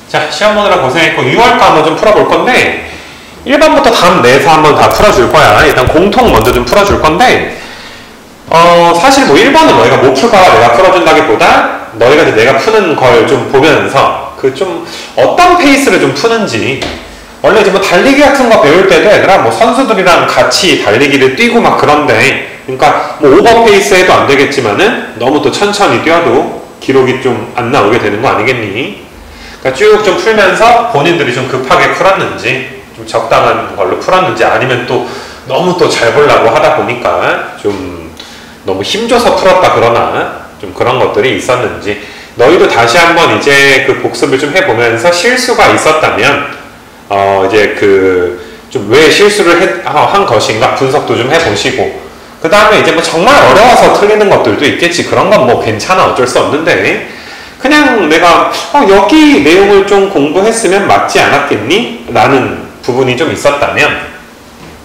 자, 시험 보느라 고생했고 6월거 한번 좀 풀어볼 건데 1번부터 답 내서 한번 다 풀어줄 거야. 일단 공통 먼저 좀 풀어줄 건데 사실 뭐 1번은 너희가 못 풀거나 내가 풀어준다기보다 너희가 이제 내가 푸는 걸 좀 보면서 그 좀 어떤 페이스를 좀 푸는지, 원래 이제 뭐 달리기 같은 거 배울 때도 얘들아 뭐 선수들이랑 같이 달리기를 뛰고 막 그런데, 그러니까 뭐 오버 페이스 해도 안 되겠지만은 너무 또 천천히 뛰어도 기록이 좀 안 나오게 되는 거 아니겠니? 그러니까 쭉 좀 풀면서 본인들이 좀 급하게 풀었는지 좀 적당한 걸로 풀었는지, 아니면 또 너무 또 잘 보려고 하다 보니까 좀 너무 힘줘서 풀었다 그러나 좀 그런 것들이 있었는지, 너희도 다시 한번 이제 그 복습을 좀 해보면서 실수가 있었다면 이제 그 좀 왜 실수를 한 것인가 분석도 좀 해보시고, 그 다음에 이제 뭐 정말 어려워서 틀리는 것들도 있겠지. 그런 건 뭐 괜찮아, 어쩔 수 없는데 그냥 내가 여기 내용을 좀 공부했으면 맞지 않았겠니? 라는 부분이 좀 있었다면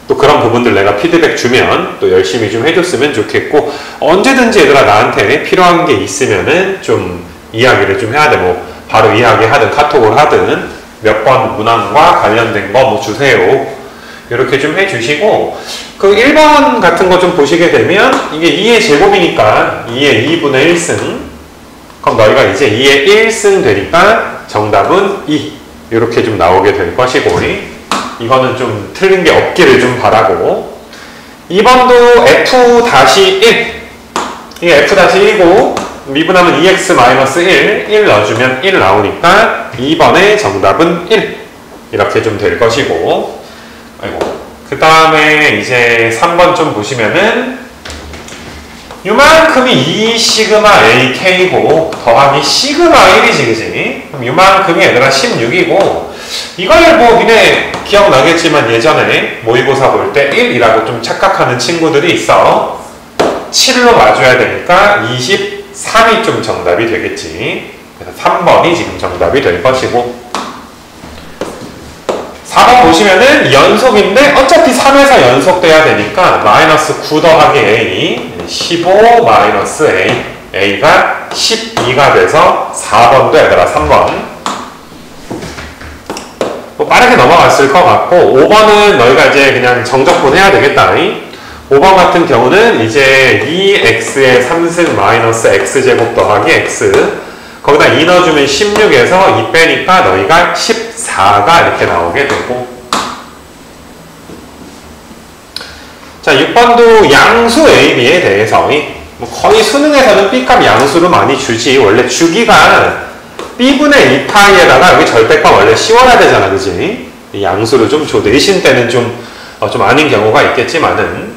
또 그런 부분들 내가 피드백 주면 또 열심히 좀 해줬으면 좋겠고, 언제든지 얘들아 나한테 필요한 게 있으면은 좀 이야기를 좀 해야 돼. 뭐 바로 이야기하든 카톡을 하든 몇 번 문항과 관련된 거 뭐 주세요. 이렇게 좀 해주시고, 그 1번 같은 거 좀 보시게 되면 이게 2의 제곱이니까 2의 2분의 1승, 그럼 너희가 이제 2의 1승 되니까 정답은 2 이렇게 좀 나오게 될 것이고, 이거는 좀 틀린 게 없기를 좀 바라고, 2번도 F-1, 이게 F-1이고 미분하면 2x-1, 1 넣어주면 1 나오니까 2번의 정답은 1 이렇게 좀 될 것이고, 그 다음에 이제 3번 좀 보시면은 요만큼이 2 시그마 AK고 더하기 시그마 1이지, 그지? 그럼 요만큼이 얘들아 16이고, 이걸 뭐 니네 기억나겠지만 예전에 모의고사 볼 때 1이라고 좀 착각하는 친구들이 있어. 7로 맞춰야 되니까 23이 좀 정답이 되겠지. 그래서 3번이 지금 정답이 될 것이고, 4번 보시면은 연속인데 어차피 3에서 연속돼야 되니까 마이너스 9 더하기 A, 15 마이너스 A, A가 12가 돼서 4번도 얘들아 3번. 뭐 빠르게 넘어갔을 것 같고, 5번은 너희가 이제 그냥 정적분 해야 되겠다. 5번 같은 경우는 이제 2x의 3승 마이너스 x제곱 더하기 x, 거기다 2 넣어주면 16에서 2 빼니까 너희가 14가 이렇게 나오게 되고, 자 6번도 양수 A, B에 대해서 뭐 거의 수능에서는 B값 양수로 많이 주지. 원래 주기가 B분의 2파이에다가 여기 절대값 원래 씌워야 되잖아, 그지? 양수를 좀 줘. 내신 때는 좀 아닌 경우가 있겠지만은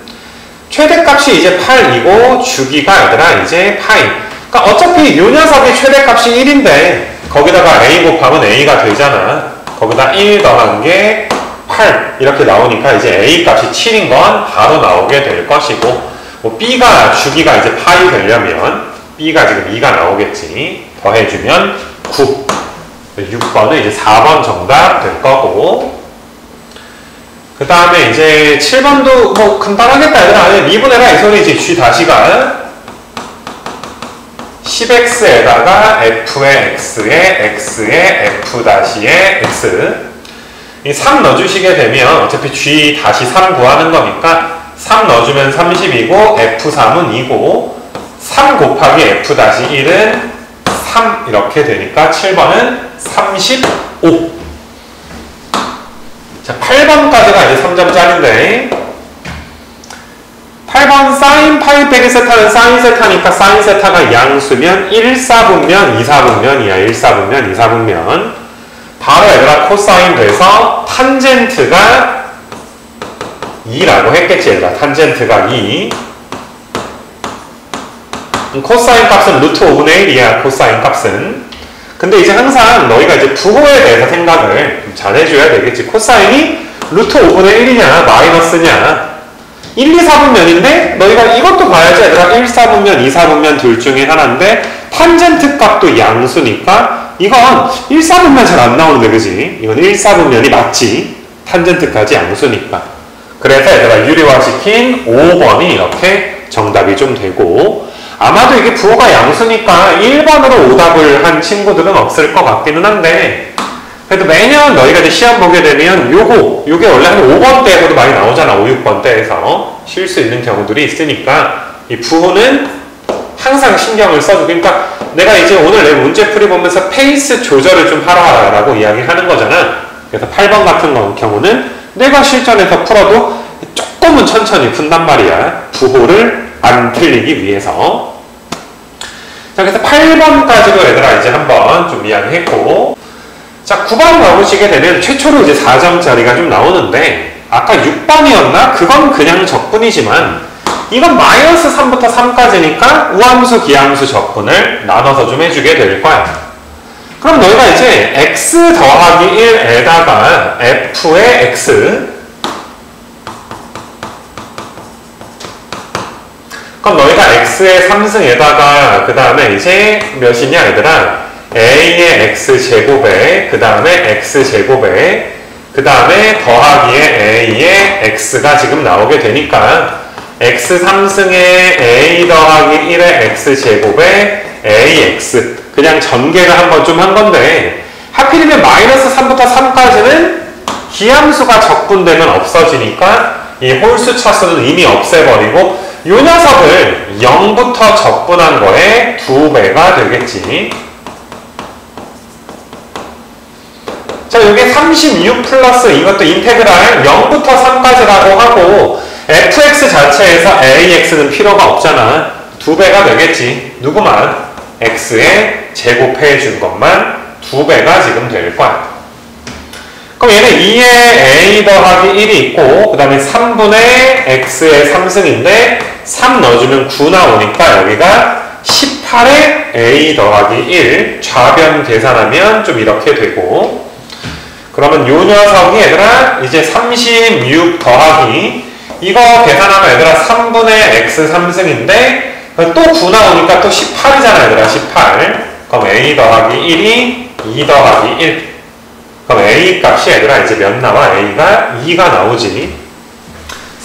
최대값이 이제 8이고 주기가 얘들아 이제 파이. 그러니까 어차피 요 녀석의 최대값이 1인데 거기다가 A 곱하면 A가 되잖아. 거기다 1 더한 게 8 이렇게 나오니까 이제 A 값이 7인 건 바로 나오게 될 것이고, 뭐 B가 주기가 이제 파이 되려면 B가 지금 2가 나오겠지. 더해주면 9. 6번은 이제 4번 정답 될 거고, 그 다음에 이제 7번도 뭐 간단하겠다 얘들아. 미분해라 이 소리지. G 다시가 10x에다가 f의 x에 x에 f 다시에 x, 이 3 넣어주시게 되면 어차피 G 다시 3 구하는 거니까 3 넣어주면 30이고 f3은 2고 3 곱하기 f 다시 1은 3 이렇게 되니까 7번은 35. 자 8번까지가 이제 3점짜리인데, 8번 사인 파이 빼기 세타는 사인 세타니까 사인 세타가 양수면 1사분면 2사분면이야. 1사분면 2사분면. 바로 얘들아 코사인 돼서 탄젠트가 2라고 했겠지. 얘들아 탄젠트가 2. 코사인 값은 루트 5분의 1이야. 코사인 값은. 근데 이제 항상 너희가 이제 부호에 대해서 생각을 좀 잘 해줘야 되겠지. 코사인이 루트 5분의 1이냐 마이너스냐. 1, 2, 4분면인데 너희가 이것도 봐야지. 얘들아 1, 4분면, 2, 4분면 둘 중에 하나인데 탄젠트 값도 양수니까 이건 1, 4분면 잘 안 나오는데, 그지? 이건 1, 4분면이 맞지. 탄젠트까지 양수니까. 그래서 얘들아 유리화시킨 5번이 이렇게 정답이 좀 되고, 아마도 이게 부호가 양수니까 1번으로 오답을 한 친구들은 없을 것 같기는 한데 그래도 매년 너희가 이제 시험 보게 되면 요게 원래 한 5번대에서도 많이 나오잖아. 5, 6번대에서 쉴 수 있는 경우들이 있으니까 이 부호는 항상 신경을 써주고, 그러니까 내가 이제 오늘 내 문제풀이 보면서 페이스 조절을 좀 하라라고 이야기하는 거잖아. 그래서 8번 같은 경우는 내가 실전에서 풀어도 조금은 천천히 푼단 말이야. 부호를 안 틀리기 위해서. 자, 그래서 8번까지도 얘들아 이제 한번 좀 이야기했고, 자, 9번 가보시게 되면 최초로 이제 4점짜리가 좀 나오는데, 아까 6번이었나? 그건 그냥 적분이지만, 이건 마이너스 3부터 3까지니까 우함수, 기함수 적분을 나눠서 좀 해주게 될 거야. 그럼 너희가 이제 x 더하기 1에다가 f의 x, 그럼 너희가 x의 3승에다가 그 다음에 이제 몇이냐 얘들아, a의 x제곱에 그 다음에 x제곱에 그 다음에 더하기에 a의 x가 지금 나오게 되니까 x 3승에 a 더하기 1의 x제곱에 ax, 그냥 전개를 한번 좀 한 건데, 하필이면 마이너스 3부터 3까지는 기함수가 적분되면 없어지니까 이 홀수 차수는 이미 없애버리고 요 녀석을 0부터 적분한 거에 2배가 되겠지. 자, 요게 36 플러스 이것도 인테그랄 0부터 3까지라고 하고 fx 자체에서 ax는 필요가 없잖아. 2배가 되겠지. 누구만? x에 제곱해 준 것만 2배가 지금 될 거야. 그럼 얘는 2에 a 더하기 1이 있고 그 다음에 3분의 x의 3승인데 3 넣어주면 9 나오니까 여기가 18에 a 더하기 1 좌변 계산하면 좀 이렇게 되고, 그러면 요 녀석이 얘들아 이제 36 더하기 이거 계산하면 얘들아 3분의 x 3승인데 또 9 나오니까 또 18이잖아 얘들아. 18. 그럼 a 더하기 1이 2 더하기 1. 그럼 a 값이 얘들아 이제 몇 나와? a가 2가 나오지.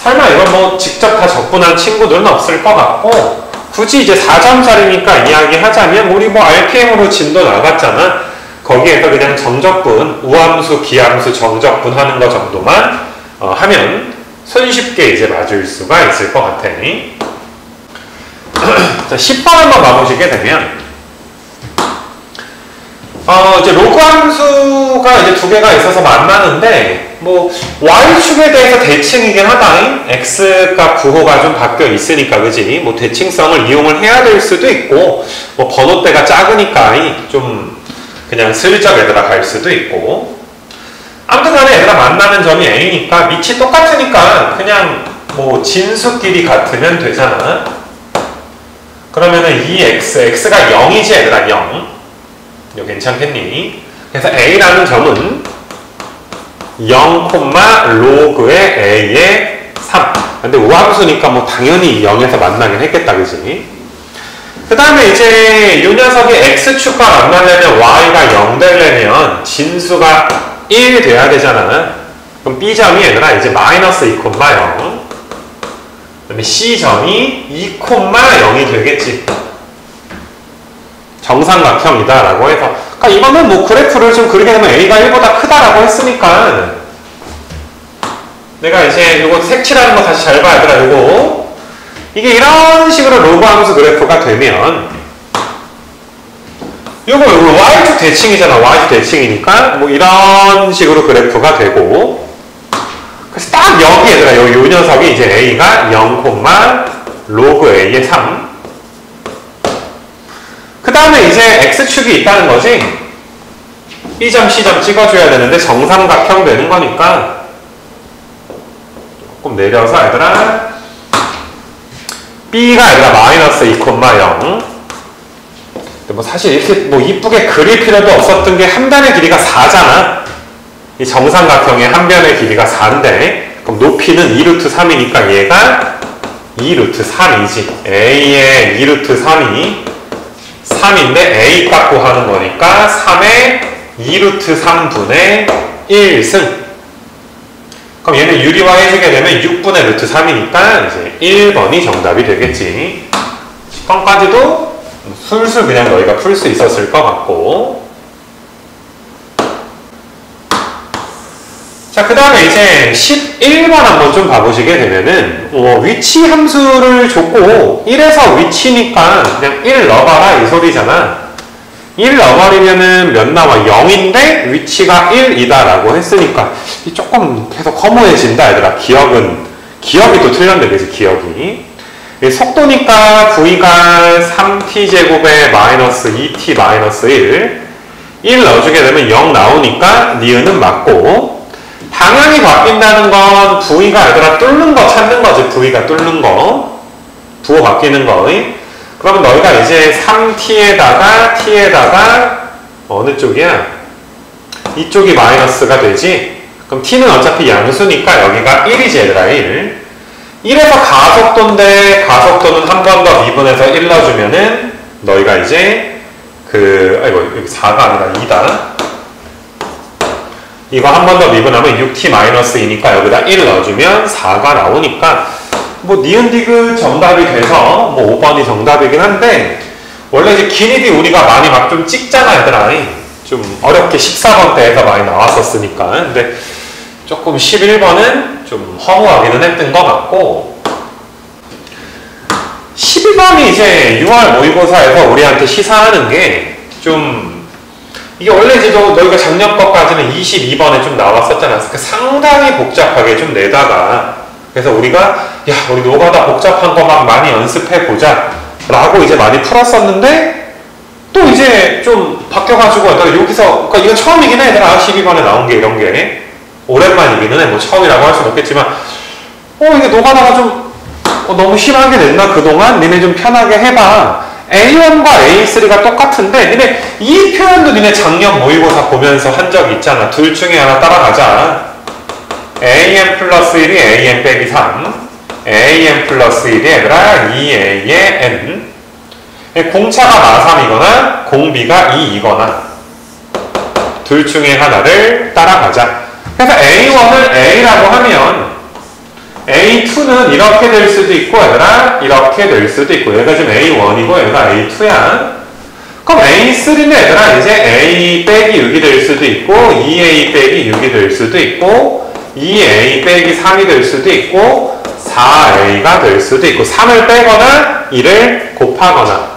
설마 이건 뭐 직접 다 적분한 친구들은 없을 것 같고, 굳이 이제 4점짜리니까 이야기하자면 우리 뭐 RPM으로 진도 나갔잖아. 거기에서 그냥 정적분, 우함수, 기함수 정적분 하는 거 정도만 하면 손쉽게 이제 맞을 수가 있을 것 같아. 자, 10번 한번 봐보시게 되면, 이제 로그 함수가 이제 2개가 있어서 만나는데, 뭐, y축에 대해서 대칭이긴 하다. x값 부호가 좀 바뀌어 있으니까, 그지? 뭐, 대칭성을 이용을 해야 될 수도 있고, 뭐, 번호대가 작으니까, 좀, 그냥 슬쩍 얘들아 갈 수도 있고. 아무튼 간에 얘들아 만나는 점이 a니까, 밑이 똑같으니까, 그냥, 뭐, 진수끼리 같으면 되잖아. 그러면은 이 x가 0이지 얘들아. 0. 이거 괜찮겠니? 그래서 a라는 점은 0, 로그의 a의 3. 근데 우함수니까 뭐 당연히 0에서 만나긴 했겠다, 그지? 그 다음에 이제 이 녀석이 x축과 만나려면 y가 0 되려면 진수가 1 돼야 되잖아. 그럼 b점이 얘들아 이제 마이너스 2, 0. 그 다음에 c점이 2, 0이 되겠지. 정삼각형이다 라고 해서, 그러니까 이거는 뭐 그래프를 좀 그리게 되면 a가 1보다 크다라고 했으니까 내가 이제 이거 색칠하는 거 다시 잘 봐야 되라. 이거 이게 이런 식으로 로그 함수 그래프가 되면 요거 y축 대칭이잖아. y축 대칭이니까 뭐 이런 식으로 그래프가 되고, 그래서 딱 여기 얘들아 요 녀석이 이제 a가 0, 로그 a의 3. 그 다음에 이제 x축이 있다는 거지. b점 c점 찍어줘야 되는데 정삼각형 되는 거니까 조금 내려서 얘들아 b가 얘들아 마이너스 2, 0. 뭐 사실 이렇게 뭐 이쁘게 그릴 필요도 없었던 게 한 변의 길이가 4잖아. 이 정삼각형의 한 변의 길이가 4인데 그럼 높이는 2루트 3이니까 얘가 2루트 3이지. a의 2루트 3이 3인데 a 값고 하는 거니까 3의 2루트 3분의 1승. 그럼 얘는 유리화 해주게 되면 6분의 루트 3이니까 이제 1번이 정답이 되겠지. 10번까지도 술술 그냥 너희가 풀 수 있었을 것 같고, 자, 그 다음에 이제 11번 한번 좀 봐보시게 되면은, 위치 함수를 줬고, 1에서 위치니까 그냥 1 넣어봐라, 이 소리잖아. 1 넣어버리면은 몇 나와? 0인데, 위치가 1이다라고 했으니까, 조금 계속 허무해진다, 얘들아. 기억이 또 틀렸네, 그지, 기억이. 속도니까 V가 3t제곱에 마이너스 2t 마이너스 1 넣어주게 되면 0 나오니까 니은은 맞고, 방향이 바뀐다는 건 V가 얘들아 뚫는 거 찾는 거지. V가 뚫는 거. 부호 바뀌는 거. 그러면 너희가 이제 3t에다가 t에다가 어느 쪽이야? 이쪽이 마이너스가 되지. 그럼 t는 어차피 양수니까 여기가 1이지 얘들아. 1에서 가속도인데 가속도는 한 번 더 미분해서 1 넣어주면은 너희가 이제 아이고 여기 4가 아니라 2다. 이거 한 번 더 미분하면 6t-2니까 여기다 1 넣어주면 4가 나오니까 뭐 니은 디귿 정답이 돼서 뭐 5번이 정답이긴 한데 원래 이제 기니디 우리가 많이 막 좀 찍잖아 얘들아. 좀 어렵게 14번 때에서 많이 나왔었으니까. 근데 조금 11번은 좀 허무하기는 했던 것 같고 12번이 이제 6월 모의고사에서 우리한테 시사하는 게 좀 이게 원래 이제 너희가 작년 것까지는 22번에 좀 나왔었잖아. 그러니까 상당히 복잡하게 좀 내다가 그래서 우리가 우리 노가다 복잡한 거 막 많이 연습해보자 라고 이제 많이 풀었었는데 또 이제 좀 바뀌어가지고 여기서 그러니까 이거 처음이긴 해 얘들아. 12번에 나온 게 이런 게 오랜만이기는 해. 뭐 처음이라고 할 수는 없겠지만 이게 노가다가 좀 너무 심하게 냈나 그동안? 니네 좀 편하게 해봐. A1과 A3가 똑같은데 니네 이 표현도 니네 작년 모의고사 보면서 한 적 있잖아. 둘 중에 하나 따라가자. AN 플러스 1이 AN 빼기 3 AN 플러스 1이 얘들아 2A의 N 공차가 마3이거나 공비가 2이거나 둘 중에 하나를 따라가자. 그래서 A1을 A라고 하면 A2는 이렇게 될 수도 있고 얘들아 이렇게 될 수도 있고 얘가 지금 A1이고 얘가 A2야. 그럼 A3는 얘들아 이제 A 빼기 6이 될 수도 있고 2A 빼기 6이 될 수도 있고 2A 빼기 3이 될 수도 있고 4A가 될 수도 있고 3을 빼거나 1을 곱하거나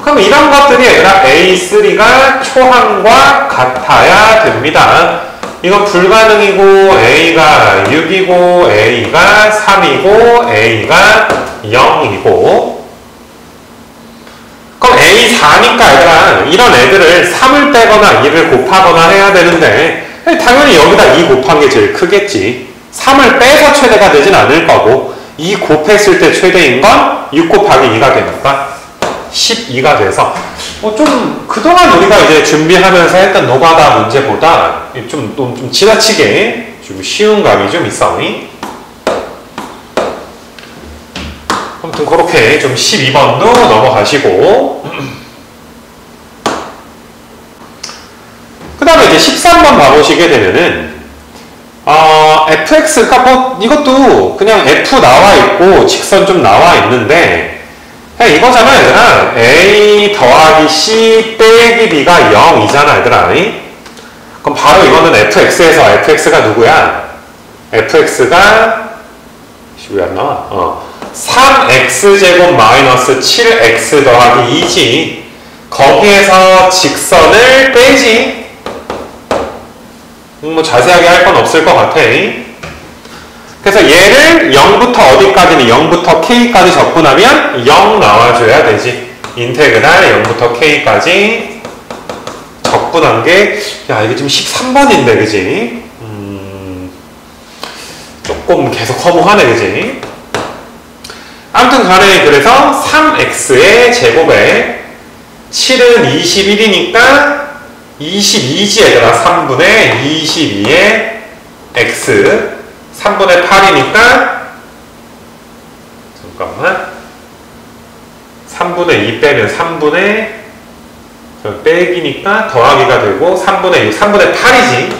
그럼 이런 것들이 얘들아 A3가 초항과 같아야 됩니다. 이건 불가능이고 A가 6이고 A가 3이고 A가 0이고 그럼 A4니까 얘들아 이런 애들을 3을 빼거나 2를 곱하거나 해야 되는데 당연히 여기다 2 곱한 게 제일 크겠지. 3을 빼서 최대가 되진 않을 거고 2 곱했을 때 최대인 건 6 곱하기 2가 되니까 12가 돼서 좀 그동안 우리가 이제 준비하면서 했던 노가다 문제보다 좀 지나치게 좀 쉬운 감이 좀 있어. 아무튼 그렇게 좀 12번도 넘어가시고 그 다음에 이제 13번 봐보시게 되면은 fx가 뭐 이것도 그냥 f 나와 있고 직선 좀 나와 있는데 그냥 이거잖아 얘들아. a 더하기 c 빼기 b가 0이잖아 얘들아. 그럼 바로 이거는 fx에서 fx가 누구야? fx가 왜 안 나와? 3x제곱 마이너스 7x 더하기 2지. 거기에서 직선을 빼지. 뭐 자세하게 할 건 없을 것 같아. 그래서 얘를 0부터 어디까지는 0부터 k까지 적분하면 0 나와줘야 되지. 인테그랄 0부터 k까지 적분한 게 이게 지금 13번인데 그지? 조금 계속 허무하네 그지? 아무튼 간에 그래서 3x의 제곱에 7은 21이니까 22지 얘들아. 3분의 22의 x 3분의 8이니까 잠깐만 3분의 2 빼면 3분의 빼기니까 더하기가 되고 3분의 6 3분의 8이지.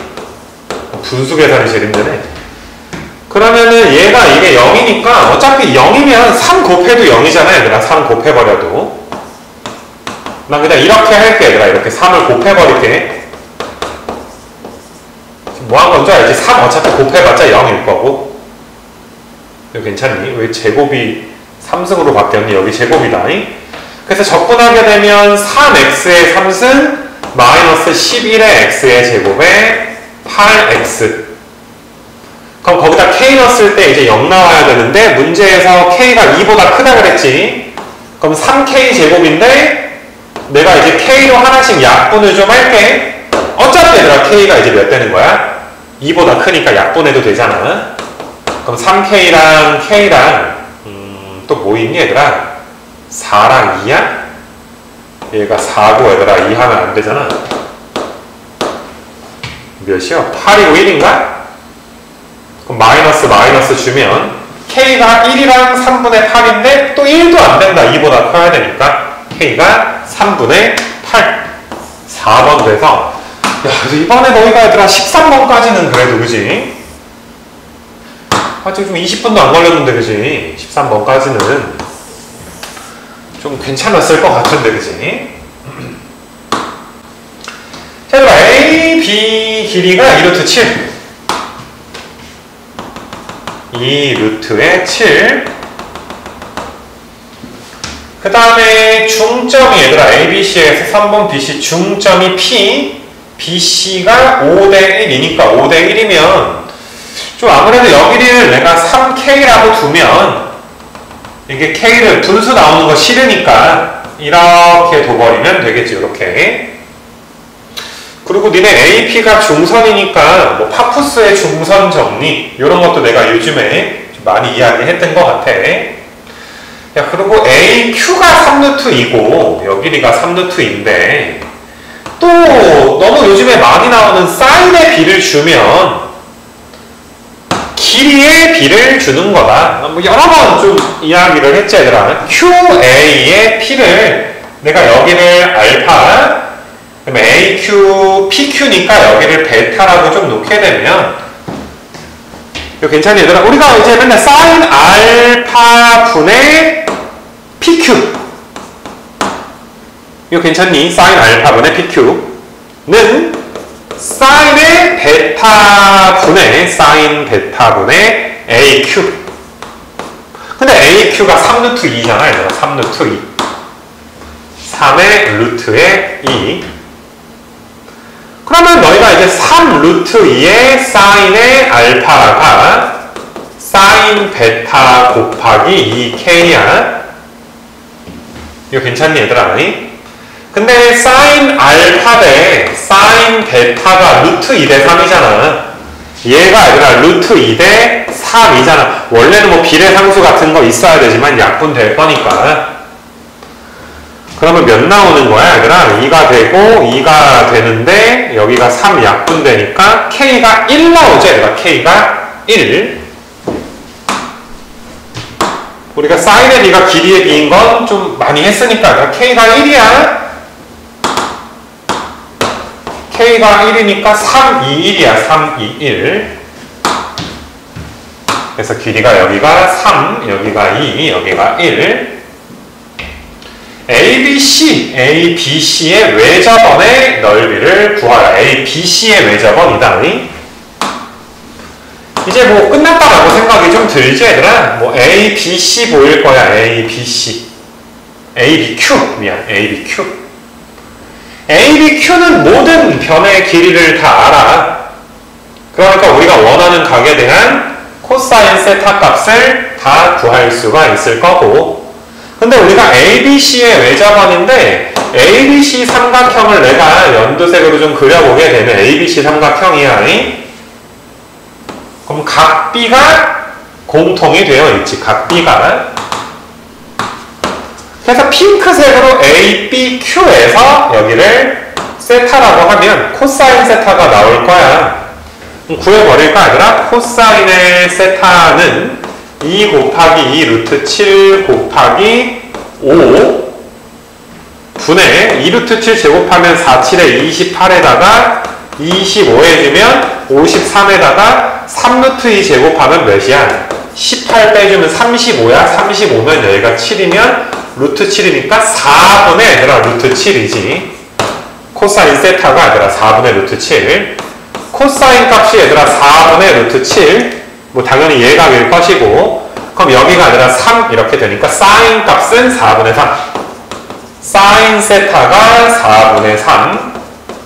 분수 계산이 제일 힘드네. 그러면은 얘가 이게 0이니까 어차피 0이면 3 곱해도 0이잖아 얘들아. 3 곱해버려도 난 그냥 이렇게 할게 얘들아. 이렇게 3을 곱해버릴게. 뭐 한 건지 알지? 3 어차피 곱해봤자 0일 거고. 이거 괜찮니? 왜 제곱이 3승으로 바뀌었니? 여기 제곱이다. 그래서 적분하게 되면 3x의 3승 마이너스 11의 x의 제곱에 8x. 그럼 거기다 k 넣었을 때 이제 0 나와야 되는데 문제에서 k가 2보다 크다 그랬지. 그럼 3k 제곱인데 내가 이제 k로 하나씩 약분을 좀 할게. 어차피 얘들아 k가 이제 몇 되는 거야? 2보다 크니까 약분해도 되잖아. 그럼 3k랑 k랑 또 뭐 있니 얘들아? 4랑 2야? 얘가 4고 얘들아 2 하면 안 되잖아. 몇이요? 8이고 1인가? 그럼 마이너스 주면 k가 1이랑 3분의 8인데 또 1도 안 된다. 2보다 커야 되니까 k가 3분의 8. 4번 돼서 야, 그래서 이번에 너희가 얘들아 13번까지는 그래도 그지? 아직 좀 20분도 안 걸렸는데 그지? 13번까지는 좀 괜찮았을 것 같은데 그지? 자, 얘들아 A, B 길이가 2루트 7 2루트의 7 그 다음에 중점이 얘들아 ABC에서 3번 BC 중점이 P BC가 5대 1이니까 5대 1이면 좀 아무래도 여기를 내가 3K라고 두면 이게 K를 분수 나오는 거 싫으니까 이렇게 둬버리면 되겠지. 이렇게. 그리고 니네 AP가 중선이니까 뭐 파푸스의 중선 정리 이런 것도 내가 요즘에 좀 많이 이야기했던 것 같아. 야, 그리고 AQ가 3루트이고 여기 리가 3루트인데 또 너무 요즘에 많이 나오는 사인의 B를 주면 길이의 B를 주는 거다. 뭐 여러 번 좀 이야기를 했지 얘들아. QA의 P를 내가 여기를 알파 그러면 AQ, PQ니까 여기를 베타라고 좀 놓게 되면 이거 괜찮니 얘들아? 우리가 이제 맨날 사인 알파 분의 PQ 이거 괜찮니? 사인 알파 분의 PQ는 사인의 베타 분의 AQ 근데 AQ가 3루트 2잖아 얘들아. 3루트 2 3의 루트의 2 그러면 너희가 이제 3루트 2의 사인의 알파가 사인 베타 곱하기 2K야. 이거 괜찮니 얘들아? 근데 사인 알파 대 사인 베타가 루트 2대 3이잖아. 얘가 얘들아 루트 2대 3이잖아. 원래는 뭐 비례상수 같은 거 있어야 되지만 약분될 거니까. 그러면 몇 나오는 거야 얘들아? 2가 되고 2가 되는데 여기가 3 약분되니까 K가 1 나오죠 얘들아. K가 1 우리가 사인의 B가 길이의 B인 건 좀 많이 했으니까 K가 1이야. K가 1이니까 3, 2, 1이야. 3, 2, 1 그래서 길이가 여기가 3, 여기가 2, 여기가 1 ABC의 외접원의 넓이를 구하라. ABC의 외접원이다. 이제 뭐 끝났다라고 생각이 좀 들지 얘들아? 뭐 ABC 보일 거야. ABC ABQ 미안 ABQ ABQ는 모든 변의 길이를 다 알아. 그러니까 우리가 원하는 각에 대한 코사인 세타 값을 다 구할 수가 있을 거고 근데 우리가 ABC의 외접원인데 ABC 삼각형을 내가 연두색으로 좀 그려보게 되면 ABC 삼각형이야. 그럼 각 B가 공통이 되어 있지. 각 B가. 그래서 핑크색으로 ABQ에서 여기를 세타라고 하면 코사인 세타가 나올 거야. 그럼 구해버릴까 얘들아? 코사인의 세타는 2 곱하기 2 루트 7 곱하기 5 분의 2 루트 7 제곱하면 4, 7에 28에다가 25 해주면 53에다가 3 루트 2 제곱하면 몇이야? 18 빼주면 35야. 35면 여기가 7이면 루트 7이니까 4분의 얘들아 루트 7이지. 코사인 세타가 얘들아 4분의 루트 7 코사인 값이 얘들아 4분의 루트 7. 뭐 당연히 얘가 일 것이고, 그럼 여기가 아니라 3 이렇게 되니까 사인 값은 4분의 3. 사인 세타가 4분의 3.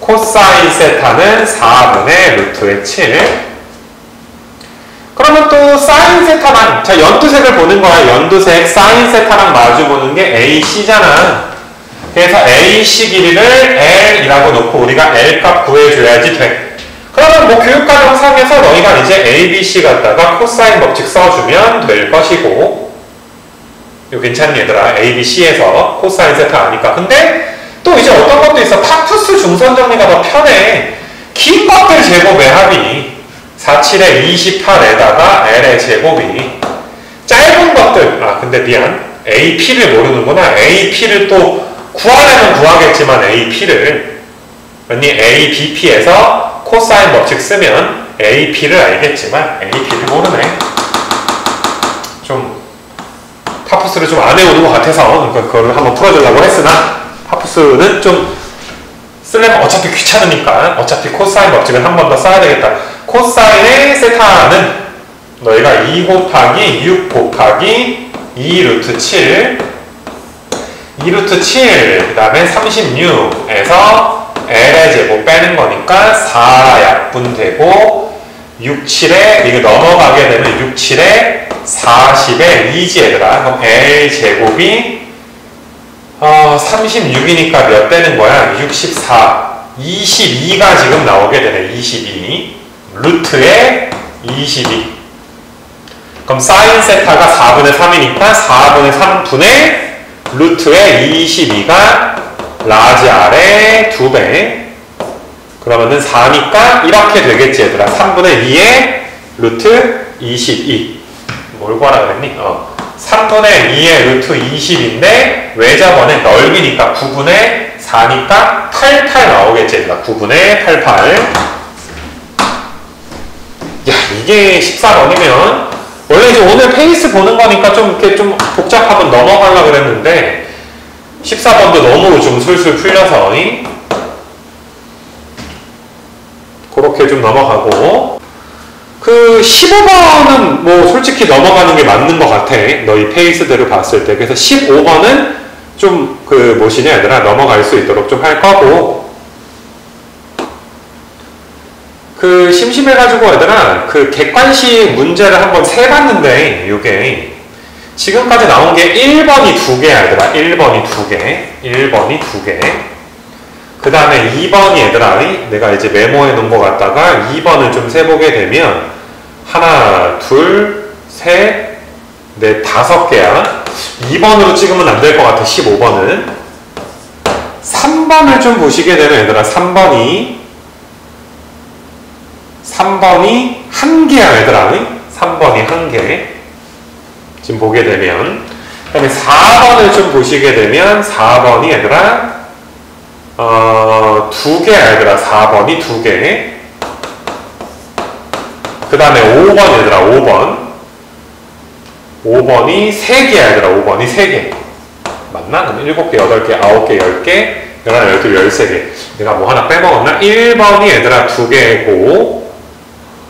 코사인 세타는 4분의 루트의 7. 그러면 또 사인 세타랑, 자, 연두색을 보는 거야. 연두색 사인 세타랑 마주 보는 게 AC잖아. 그래서 AC 길이를 L이라고 놓고 우리가 L 값 구해줘야지 돼. 그러면 뭐 교육과정상에서 너희가 이제 ABC 갖다가 코사인 법칙 써주면 될 것이고, 이거 괜찮니 얘들아? ABC에서 코사인 세타 아니까. 근데 또 이제 어떤 것도 있어. 파푸스 중선 정리가 더 편해. 긴 것들 제곱의 합이 47에 28에다가 L의 제곱이, 짧은 것들, 근데 미안, AP를 모르는구나. AP를 또 구하려면 구하겠지만 AP를, 아니 ABP에서 코사인 법칙 쓰면 AP를 알겠지만 AP를 모르네. 좀 파푸스를 좀 안 해오는 것 같아서 그거를 한번 풀어주려고 했으나, 파푸스는 좀 쓰려면 어차피 귀찮으니까 어차피 코사인 법칙을 한 번 더 써야 되겠다. 코사인의 세타는 너희가 2 곱하기 6 곱하기 2 루트 7, 2 루트 7, 그 다음에 36에서 L의 제곱 빼는 거니까 4약분 되고, 6, 7에 이거 넘어가게 되면 6, 7에 40에 2지 얘들아. 그럼 L 제곱이 36이니까 몇 되는 거야? 64. 22가 지금 나오게 되네. 22. 루트에 22. 그럼 사인 세타가 4분의 3이니까 4분의 3분의 루트에 22가 라지 R의 2배. 그러면은 4니까 이렇게 되겠지 얘들아. 3분의 2의 루트 22. 뭘 구하라 그랬니? 3분의 2의 루트 20인데 외접원의 넓이니까 9분의 4니까 88 나오겠지 얘들아. 9분의 88. 야, 이게 14번이면 원래 이제 오늘 페이스 보는 거니까 좀 이렇게 좀 복잡하면 넘어가려고 그랬는데 14번도 너무 좀 술술 풀려서 그렇게 좀 넘어가고, 그 15번은 뭐 솔직히 넘어가는 게 맞는 것 같아. 너희 페이스대로 봤을 때. 그래서 15번은 좀 그 뭐시냐 얘들아, 넘어갈 수 있도록 좀 할 거고, 그 심심해가지고 얘들아 그 객관식 문제를 한번 세봤는데, 요게 지금까지 나온 게 1번이 2개야 얘들아. 1번이 2개, 1번이 2개. 그 다음에 2번이 얘들아, 내가 이제 메모해 놓은 거 갖다가 2번을 좀 세보게 되면 하나, 둘, 셋, 넷, 5개야. 2번으로 찍으면 안 될 것 같아. 15번은 3번을 좀 보시게 되면 얘들아, 3번이 1개야 얘들아. 3번이 1개 지금 보게 되면, 그 다음에 4번을 좀 보시게 되면 4번이 얘들아 2개야 얘들아. 4번이 2개. 그 다음에 5번 얘들아. 5번이 3개야 얘들아. 5번이 3개 맞나? 그럼 7개, 8개, 9개, 10개, 11, 12, 13개. 내가 뭐 하나 빼먹었나? 1번이 얘들아 2개고,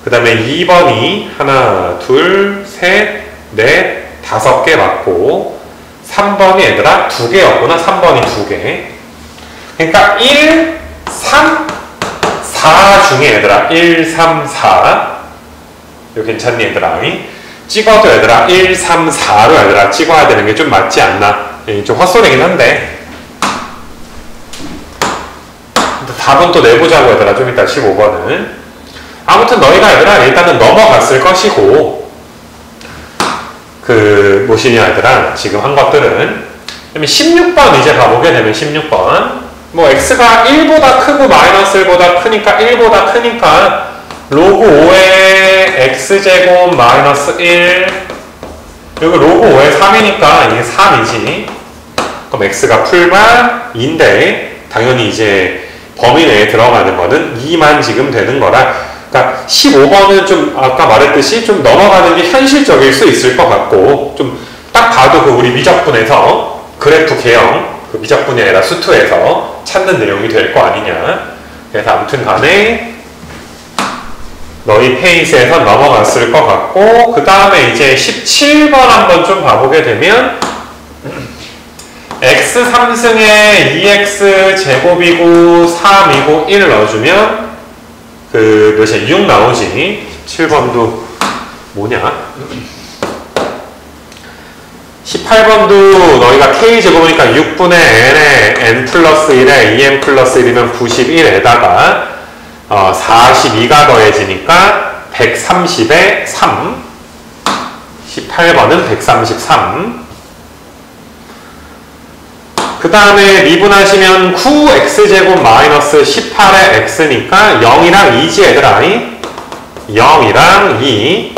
그 다음에 2번이 하나, 둘, 셋, 넷, 5개 맞고, 3번이 얘들아 2개였구나. 3번이 2개. 그러니까 1, 3, 4 중에 얘들아 1, 3, 4 이거 괜찮니 얘들아? 찍어도 얘들아 1, 3, 4로 얘들아 찍어야 되는 게 좀 맞지 않나? 좀 헛소리긴 한데 답은 또 내보자고 얘들아. 좀 이따 15번은 아무튼 너희가 얘들아 일단은 넘어갔을 것이고, 그 뭐시냐 얘들아 지금 한 것들은. 그러면 16번 이제 가보게 되면 16번 뭐 x가 1보다 크고 마이너스 1보다 크니까 1보다 크니까 로그 5의 x제곱 마이너스 1, 여기 로그 5의 3이니까 이게 3이지. 그럼 x가 풀마 2인데 당연히 이제 범위 내에 들어가는 거는 2만 지금 되는 거라, 그러니까 15번은 좀 아까 말했듯이 좀 넘어가는 게 현실적일 수 있을 것 같고, 좀 딱 봐도 그 우리 미적분에서 그래프 개형, 그 미적분이 아니라 수투에서 찾는 내용이 될 거 아니냐. 그래서 아무튼 간에 너희 페이스에서 넘어갔을 것 같고, 그 다음에 이제 17번 한번 좀 봐보게 되면 x 3승에 2x 제곱이고 3이고 1 넣어주면 그 몇이야? 6 나오지. 17번도 뭐냐? 18번도 너희가 k제곱이니까 6분의 n에 n 플러스 1에 2n 플러스 1이면 91에다가 42가 더해지니까 130에 3. 18번은 133. 그 다음에 미분하시면 9x제곱 마이너스 18의 x니까 0이랑 2지 얘들아. 0이랑 2.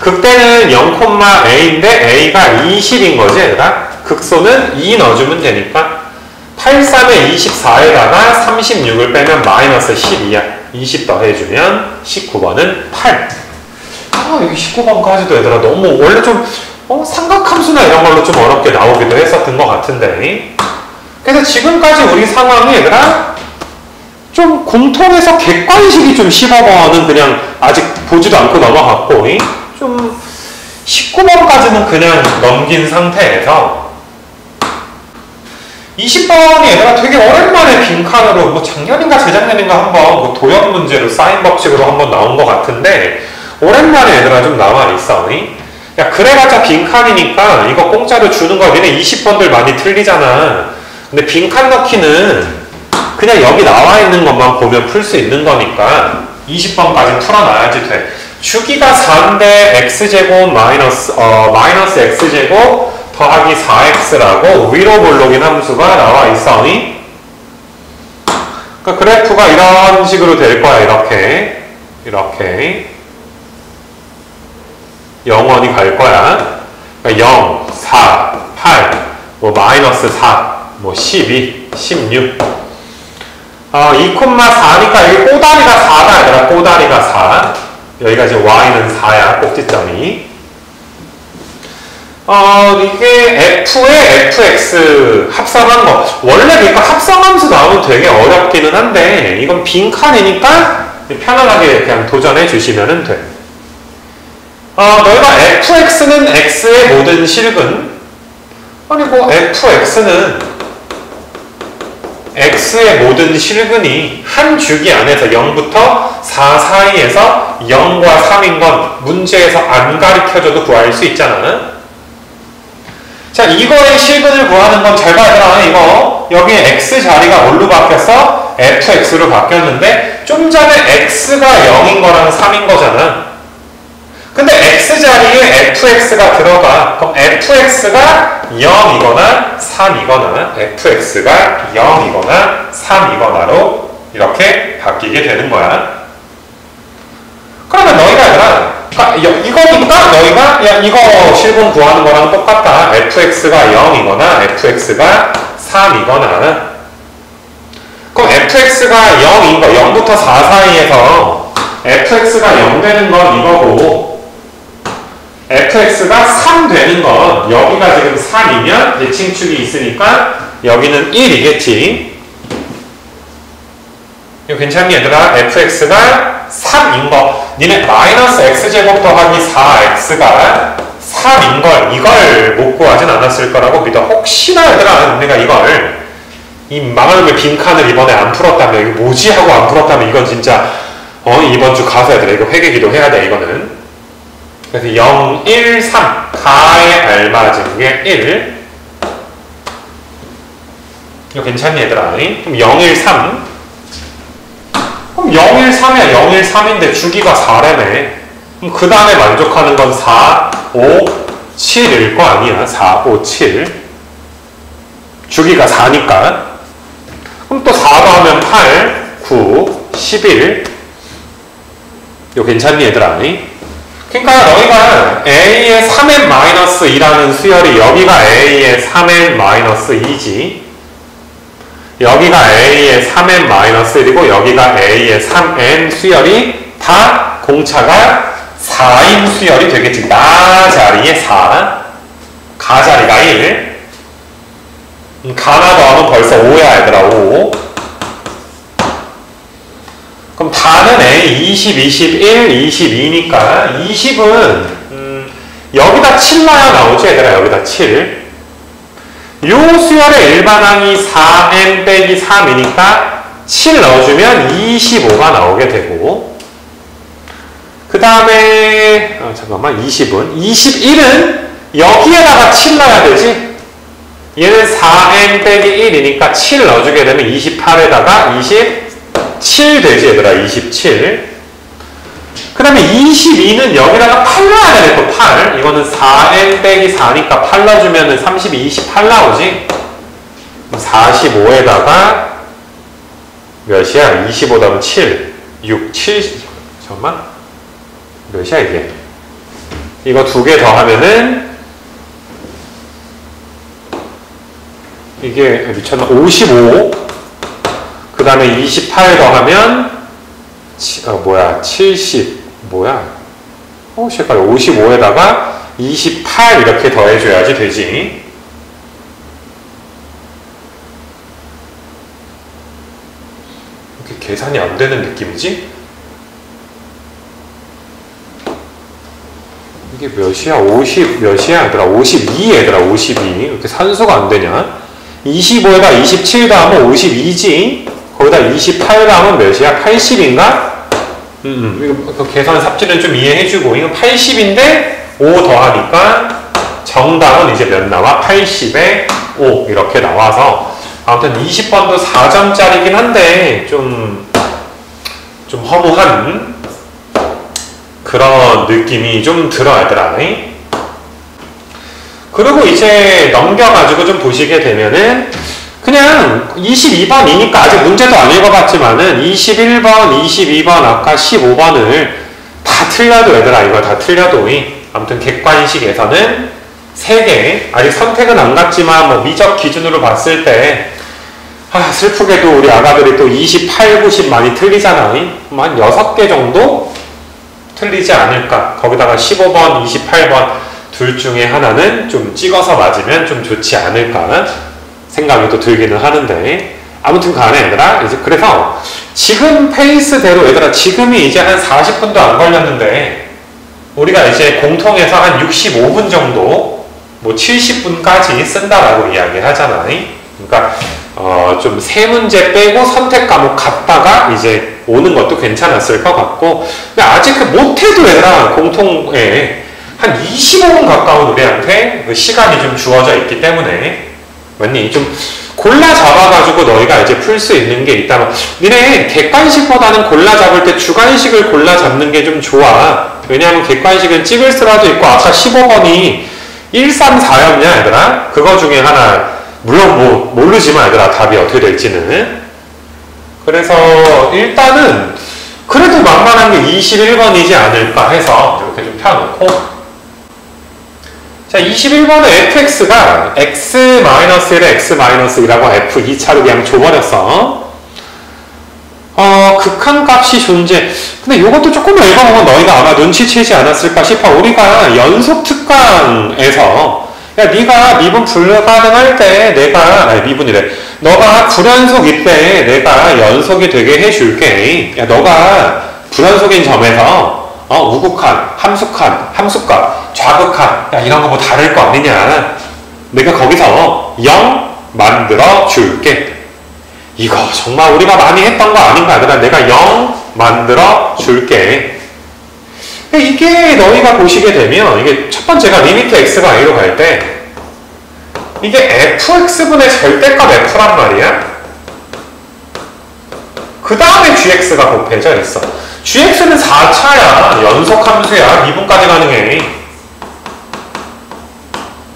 극대는 0,a인데 a가 20인 거지 얘들아. 극소는 2 넣어주면 되니까 83에 24에다가 36을 빼면 마이너스 12야. 20 더해주면 19번은 8. 여기 19번까지도 얘들아 너무 원래 좀 삼각함수나 이런 걸로 좀 어렵게 나오기도 했었던 것 같은데, 그래서 지금까지 우리 상황이 얘들아 좀 공통해서 객관식이 좀 15번은 그냥 아직 보지도 않고 넘어갔고, 좀 19번까지는 그냥 넘긴 상태에서 20번이 얘들아 되게 오랜만에 빈칸으로 뭐 작년인가 재작년인가 한번 뭐 도형 문제로 사인 법칙으로 한번 나온 것 같은데 오랜만에 얘들아 좀 남아있어. 야 그래봤자 빈칸이니까 이거 공짜로 주는 거 니네 20번들 많이 틀리잖아. 근데 빈칸 넣기는 그냥 여기 나와 있는 것만 보면 풀 수 있는 거니까 20번까지 풀어놔야지 돼. 주기가 4인데 x제곱 마이너스 x제곱 더하기 4x라고 위로 볼록인 함수가 나와 있어. 그러니까 그래프가 이런 식으로 될 거야. 이렇게 0원이 갈 거야. 그러니까 0, 4, 8, 뭐 마이너스 4, 뭐 12, 16. 2,4니까 여기 꼬다리가 4다 얘들아. 꼬다리가 4. 여기가 지금 y는 4야. 꼭지점이. 이게 f에 fx 합성한 거. 원래 그러니까 합성함수 나오면 되게 어렵기는 한데 이건 빈칸이니까 편안하게 그냥 도전해 주시면 돼. 너희가 fx는 x의 모든 실근, 아니 뭐 fx는 x의 모든 실근이 한 주기 안에서 0부터 4 사이에서 0과 3인 건 문제에서 안 가르쳐줘도 구할 수 있잖아. 자, 이거의 실근을 구하는 건 잘 봐야 되나? 이거 여기에 x 자리가 뭘로 바뀌었어? fx로 바뀌었는데 좀 전에 x가 0인 거랑 3인 거잖아. 근데 x 자리에 fx가 들어가. 그럼 fx가 0이거나 3이거나 fx가 0이거나 3이거나로 이렇게 바뀌게 되는 거야. 그러면 너희가 얘들아, 이거니까 너희가 야 이거 실분 구하는 거랑 똑같다. fx가 0이거나 fx가 3이거나. 그럼 fx가 0인 거, 0부터 4 사이에서 fx가 0 되는 건 이거고, fx가 3 되는 건 여기가 지금 3이면 대칭축이 있으니까 여기는 1이겠지. 이거 괜찮니 얘들아? fx가 3인 거. 니네 마이너스 x제곱 더하기 4x가 3인 걸 이걸 못 구하진 않았을 거라고 믿어. 혹시나 얘들아 내가 이걸 이 망할놈의 빈칸을 이번에 안 풀었다면 이거 뭐지 하고 안 풀었다면 이건 진짜 이번 주 가서 얘들아 이거 회계기도 해야 돼. 이거는 그래서 0, 1, 3 가에 알맞은 게 1. 이거 괜찮니 얘들아? 그럼 0, 1, 3 그럼 0, 1, 3이야. 0, 1, 3인데 주기가 4라며. 그럼 그 다음에 만족하는 건 4, 5, 7일 거 아니야. 4, 5, 7 주기가 4니까. 그럼 또 4 더하면 8, 9, 11. 이거 괜찮니 얘들아? 그러니까 너희가 a의 3n-2라는 수열이 여기가 a의 3n-2지. 여기가 a의 3n-1이고 여기가 a의 3n 수열이 다 공차가 4인 수열이 되겠지. 나 자리에 4, 가 자리가 1. 가나 더하면 벌써 5야 얘들아. 5. 그럼 다는 A 20, 21, 22니까 20은 여기다 7 넣어야 나오지 얘들아. 여기다 7. 요 수열의 일반항이 4n 빼기 3이니까 7 넣어주면 25가 나오게 되고, 그 다음에 잠깐만 20은 21은 여기에다가 7 넣어야 되지. 얘는 4n 빼기 1이니까 7 넣어주게 되면 28에다가 27 되지 얘들아. 27. 그 다음에 22는 여기다가 8 넣어야 되네. 또 8. 이거는 4n 빼기 4니까 8 넣어주면 32, 28 나오지. 45에다가 몇이야? 25 다음 7, 6, 7, 잠깐만. 몇이야 이게? 이거 두 개 더하면은 이게 미쳤나? 55. 그 다음에 28 더하면 70 뭐야? 헷갈려. 55에다가 28 이렇게 더해줘야지 되지. 이렇게 계산이 안 되는 느낌이지? 이게 몇이야? 50 몇이야? 얘들아 52 얘들아 52. 이렇게 산수가 안 되냐? 25에다 27 더하면 52지. 거기다 28 더하면 몇이야? 80인가? 이거 계산 삽질은 좀 이해해주고, 이건 80인데 5 더하니까 정답은 이제 몇 나와? 80에 5 이렇게 나와서, 아무튼 20번도 4점짜리긴 한데 좀 허무한 그런 느낌이 좀 들어 얘들아. 그리고 이제 넘겨가지고 좀 보시게 되면은 그냥 22번이니까 아직 문제도 안 읽어봤지만은 21번, 22번, 아까 15번을 다 틀려도 얘들아, 이거 다 틀려도 아무튼 객관식에서는 3개, 아직 선택은 안 갔지만 뭐 미적 기준으로 봤을 때 슬프게도 우리 아가들이 또 28, 90 많이 틀리잖아. 한 6개 정도 틀리지 않을까. 거기다가 15번, 28번 둘 중에 하나는 좀 찍어서 맞으면 좀 좋지 않을까 생각이 또 들기는 하는데, 아무튼 간에 얘들아, 이제 그래서 지금 페이스대로 얘들아, 지금이 이제 한 40분도 안 걸렸는데 우리가 이제 공통에서 한 65분 정도 뭐 70분까지 쓴다라고 이야기를 하잖아. 그러니까 좀 3문제 빼고 선택 과목 갔다가 이제 오는 것도 괜찮았을 것 같고, 근데 아직 못해도 얘들아 공통에 한 25분 가까운 우리한테 그 시간이 좀 주어져 있기 때문에 맞니? 좀 골라 잡아가지고 너희가 이제 풀 수 있는 게 있다면, 니네 객관식보다는 골라 잡을 때 주관식을 골라 잡는 게 좀 좋아. 왜냐하면 객관식은 찍을 수라도 있고, 아까 15번이 1, 3, 4였냐 얘들아? 그거 중에 하나, 물론 뭐 모르지만 얘들아 답이 어떻게 될지는. 그래서 일단은 그래도 만만한 게 21번이지 않을까 해서 이렇게 좀 펴놓고, 자, 21번의 fx가 x-1에 x-2라고 f 2차로 그냥 줘버렸어. 극한값이 존재. 근데 이것도 조금만 읽어보면 너희가 아마 눈치채지 않았을까 싶어. 우리가 연속 특강에서, 야, 네가 미분 불가능할 때 미분이래. 너가 불연속일 때 내가 연속이 되게 해줄게. 야, 너가 불연속인 점에서 우극한, 함수값, 좌극한, 야, 이런 거 뭐 다를 거 아니냐. 내가 거기서 0 만들어 줄게. 이거 정말 우리가 많이 했던 거 아닌가? 그다음 내가 0 만들어 줄게. 이게 너희가 보시게 되면, 이게 첫 번째가 리미트 x가 a로 갈 때, 이게 fx분의 절대값 f란 말이야. 그 다음에 gx가 곱해져 있어. gx는 4차야. 연속함수야. 미분까지 가능해.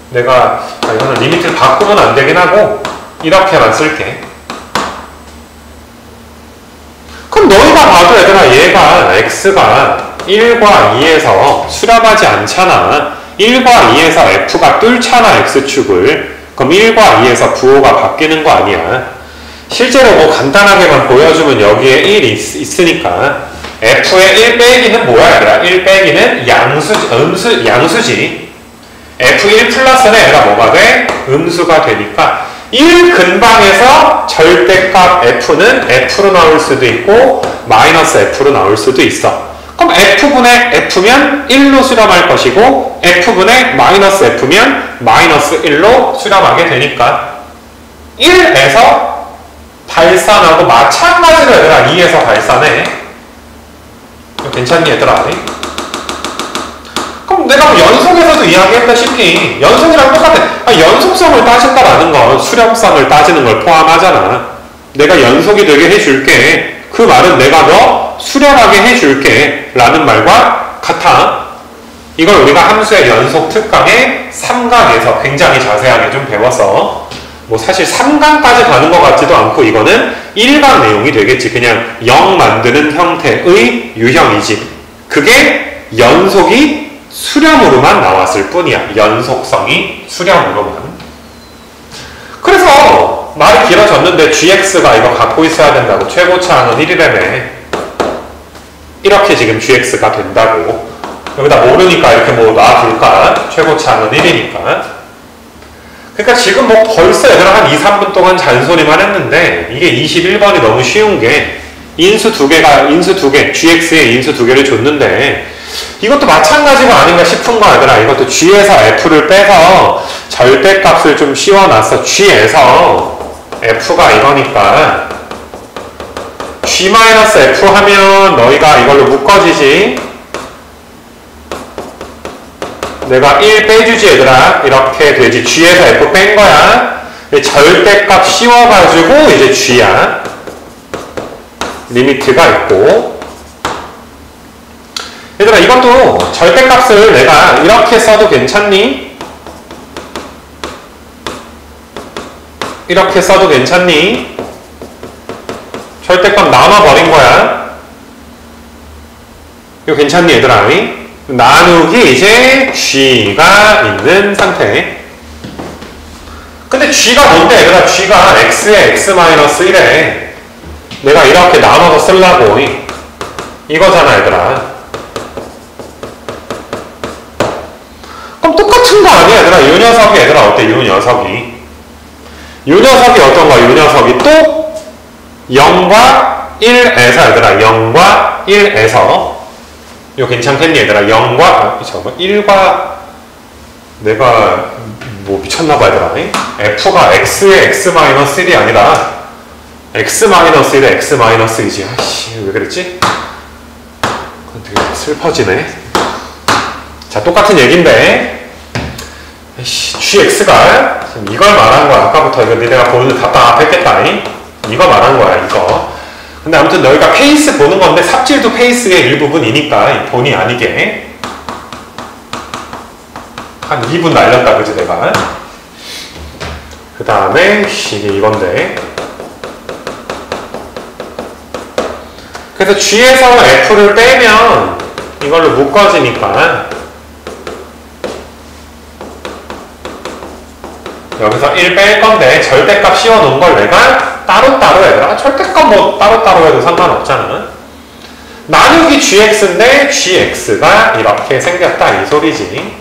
내가 이거는 리미트를 바꾸면 안 되긴 하고 이렇게만 쓸게. 그럼 너희가 봐도 얘들아, 얘가 x가 1과 2에서 수렴하지 않잖아. 1과 2에서 f가 뚫잖아, x축을. 그럼 1과 2에서 부호가 바뀌는 거 아니야. 실제로 뭐 간단하게만 보여주면 여기에 1이 있으니까 f의 1 빼기는 뭐야 얘들아? 1 빼기는 양수지. f1 플러스는 얘가 뭐가 돼? 음수가 되니까 1 근방에서 절대값 f는 f로 나올 수도 있고 마이너스 f로 나올 수도 있어. 그럼 f분의 f면 1로 수렴할 것이고 f분의 마이너스 f면 마이너스 1로 수렴하게 되니까 1에서 발산하고 마찬가지로 얘들아 2에서 발산해. 괜찮니 얘들아? 그럼 내가 뭐 연속에서도 이야기했다시피 연속이랑 똑같아. 연속성을 따진다라는 건 수렴성을 따지는 걸 포함하잖아. 내가 연속이 되게 해줄게. 그 말은 내가 너 수렴하게 해줄게 라는 말과 같아. 이걸 우리가 함수의 연속 특강의 3강에서 굉장히 자세하게 좀 배워서 뭐 사실 3강까지 가는 것 같지도 않고 이거는 1강 내용이 되겠지. 그냥 0 만드는 형태의 유형이지. 그게 연속이 수렴으로만 나왔을 뿐이야. 연속성이 수렴으로만. 그래서 말이 길어졌는데 gx가 이거 갖고 있어야 된다고. 최고차항은 1이라며. 이렇게 지금 gx가 된다고. 여기다 모르니까 이렇게 뭐 놔둘까? 최고차항은 1이니까. 그러니까 지금 뭐 벌써 얘들아 한 2, 3분 동안 잔소리만 했는데 이게 21번이 너무 쉬운 게 인수 두 개, gx의 인수 두 개를 줬는데 이것도 마찬가지가 아닌가 싶은 거 얘들아. 이것도 g에서 f를 빼서 절대값을 좀 씌워놨어. g에서 f가 이거니까 g-f 하면 너희가 이걸로 묶어지지. 내가 1 빼주지 얘들아. 이렇게 되지. g에서 f 뺀 거야. 절대값 씌워가지고 이제 g야. 리미트가 있고. 얘들아 이것도 절대값을 내가 이렇게 써도 괜찮니? 이렇게 써도 괜찮니? 절대값 남아버린 거야. 이거 괜찮니 얘들아? 나누기 이제 g가 있는 상태. 근데 g가 뭔데 얘들아? g가 x에 x-1에 내가 이렇게 나눠서 쓰려고 이거잖아 얘들아. 그럼 똑같은 거 아니야 얘들아? 이 녀석이 얘들아 어때? 이 녀석이 어떤가? 이 녀석이 또 0과 1에서 얘들아 0과 1에서 이거 괜찮겠니 얘들아? 0과 잠깐만 1과 내가 뭐 미쳤나봐 얘들아. f가 x의 x-1이 아니라 x-1에 x-2지. 아이씨 왜 그랬지? 되게 슬퍼지네. 자 똑같은 얘기인데 gx가 지금 이걸 말한 거야. 아까부터 이거 내가 보는 답답했겠다. 이거 말한 거야 이거. 근데 아무튼 너희가 페이스 보는 건데 삽질도 페이스의 일부분이니까 본의 아니게 한 2분 날렸다 그지 내가. 그 다음에 이게 이건데 그래서 g에서 f를 빼면 이걸로 묶어지니까 여기서 1 뺄 건데 절대값 씌워놓은 걸 내가 따로따로 해라. 절대값 뭐 따로따로 해도 상관없잖아. 나누기 gx인데 gx가 이렇게 생겼다 이 소리지.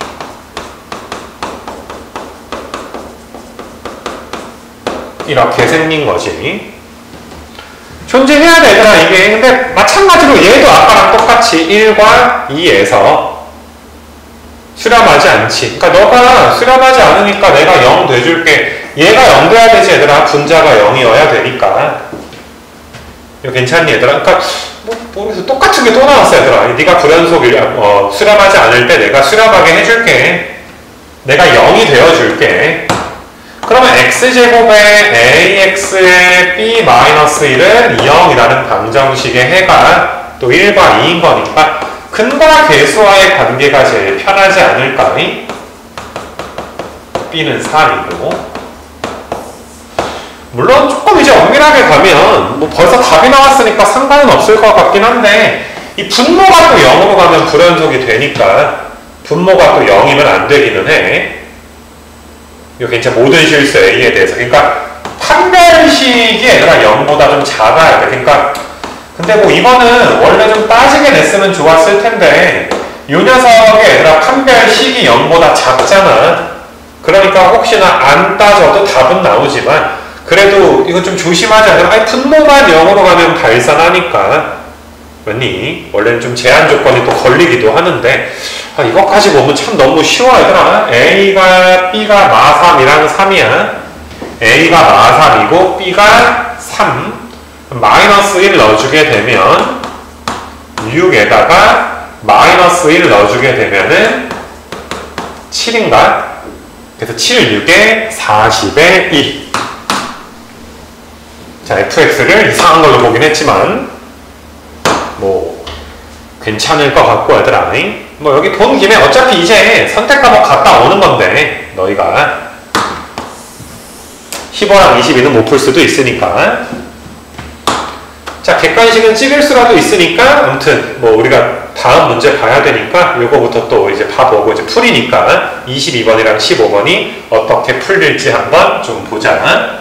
이렇게 생긴 거지. 존재해야 되더라 이게. 근데 마찬가지로 얘도 아까랑 똑같이 1과 2에서 수렴하지 않지. 그러니까 너가 수렴하지 않으니까 내가 0 돼줄게. 얘가 0 돼야 되지 얘들아. 분자가 0이어야 되니까. 이거 괜찮니 얘들아? 그러니까 모르겠어. 똑같은 게 또 나왔어 얘들아. 네가 불연속 수렴하지 않을 때 내가 수렴하게 해줄게. 내가 0이 되어줄게. 그러면 x제곱에 ax의 b-1은 0이라는 방정식의 해가 또 1과 2인 거니까 근과 계수와의 관계가 제일 편하지 않을까? b는 3이고 물론 조금 이제 엄밀하게 가면 뭐 벌써 답이 나왔으니까 상관은 없을 것 같긴 한데 이 분모가 또 0으로 가면 불연속이 되니까 분모가 또 0이면 안 되기는 해. 이거 괜찮아. 모든 실수 A에 대해서. 그러니까 판별식이 얘들아 0보다 좀 작아야 돼. 그러니까 근데 뭐 이거는 원래 좀 따지게 냈으면 좋았을 텐데 요 녀석의 얘들아 판별식이 0보다 작잖아. 그러니까 혹시나 안 따져도 답은 나오지만 그래도 이거 좀 조심하자. 아니 분모만 0으로 가면 발산하니까 왜니? 원래는 좀 제한 조건이 또 걸리기도 하는데 이것까지 보면 참 너무 쉬워 얘들아. A가 B가 마3이랑 3이야. A가 마3이고 B가 3. 마이너스 1 넣어주게 되면 6에다가 마이너스 1 넣어주게 되면은 7인가? 그래서 7, 6에 40에 2. 자, fx를 이상한 걸로 보긴 했지만 뭐 괜찮을 것 같고 얘들아. 뭐 여기 본 김에 어차피 이제 선택 과목 갔다 오는 건데 너희가 15랑 22는 못 풀 수도 있으니까 자, 객관식은 찍을 수라도 있으니까 아무튼 뭐 우리가 다음 문제 봐야 되니까 요거부터 또 이제 봐보고 이제 풀이니까 22번이랑 15번이 어떻게 풀릴지 한번 좀 보자.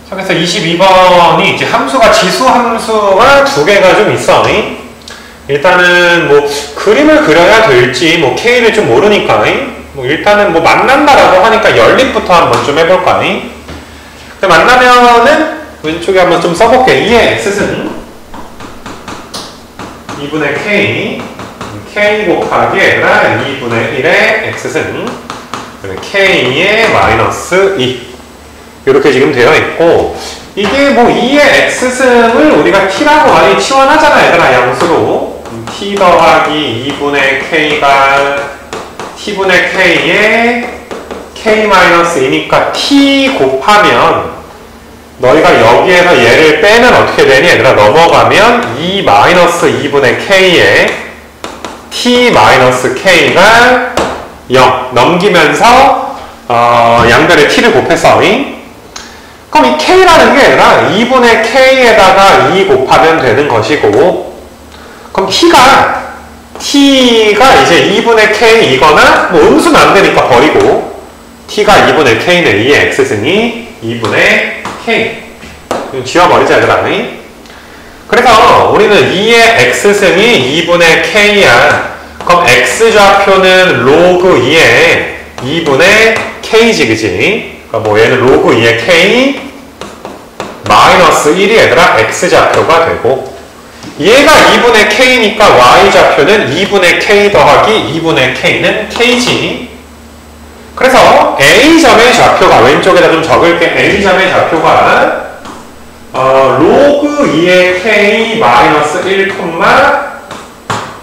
자, 그래서 22번이 이제 함수가 지수 함수가 두 개가 좀 있어. 일단은 뭐 그림을 그려야 될지 뭐 K를 좀 모르니까 뭐 일단은 뭐 만난다라고 하니까 연립부터 한번 좀 해볼까. 근데 만나면은 왼쪽에 한번 좀 써볼게. 2의 x승 2분의 k 곱하기 얘들아 2분의 1의 x승 k의 마이너스 2 이렇게 지금 되어 있고 이게 뭐 2의 x승을 우리가 t라고 많이 치환하잖아 얘들아. 양수로 t 더하기 2분의 k가 t분의 k의 k 마이너스 2니까 t 곱하면 너희가 여기에서 얘를 빼면 어떻게 되니? 얘들아 넘어가면 2 마이너스 2분의 k에 t 마이너스 k가 0 넘기면서 양변에 t를 곱해서 그럼 이 k라는 게 얘들아 2분의 k에다가 2 곱하면 되는 것이고 그럼 t가 이제 2분의 k이거나 뭐 음수는 안 되니까 버리고 t가 2분의 k는 2의 x승이 2분의 K 지워버리자 얘들아. 그래서 우리는 2의 x승이 2분의 k야. 그럼 x좌표는 로그 2의 2분의 k지 그지? 그러니까 뭐 얘는 로그 2의 k 마이너스 1이 얘들아 x좌표가 되고 얘가 2분의 k니까 y좌표는 2분의 k 더하기 2분의 k는 k지. 그래서 A점의 좌표가 왼쪽에다 좀 적을게. A점의 좌표가 로그 2의 K 마이너스 1,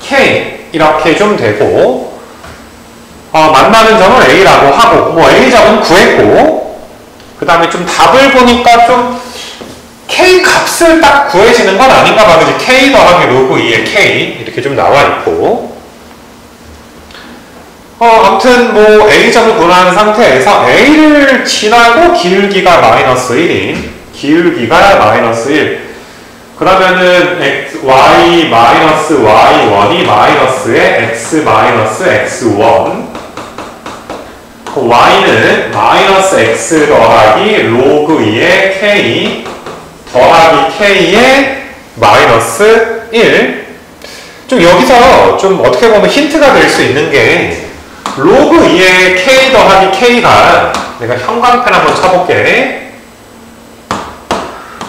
K 이렇게 좀 되고 만나는 점은 A라고 하고 뭐 A점은 구했고 그 다음에 좀 답을 보니까 좀 K 값을 딱 구해지는 건 아닌가 봐. 그지? K 더하기 로그 2의 K 이렇게 좀 나와 있고 아무튼 뭐 A점을 구하는 상태에서 A를 지나고 기울기가 마이너스 1인 기울기가 마이너스 1 그러면은 y 마이너스 y1이 마이너스에 x 마이너스 x1 y는 마이너스 x 더하기 로그 2의 k 더하기 k의 마이너스 1 좀 여기서 좀 어떻게 보면 힌트가 될 수 있는 게 로그 2의 k 더하기 k가 내가 형광펜 한번 쳐볼게.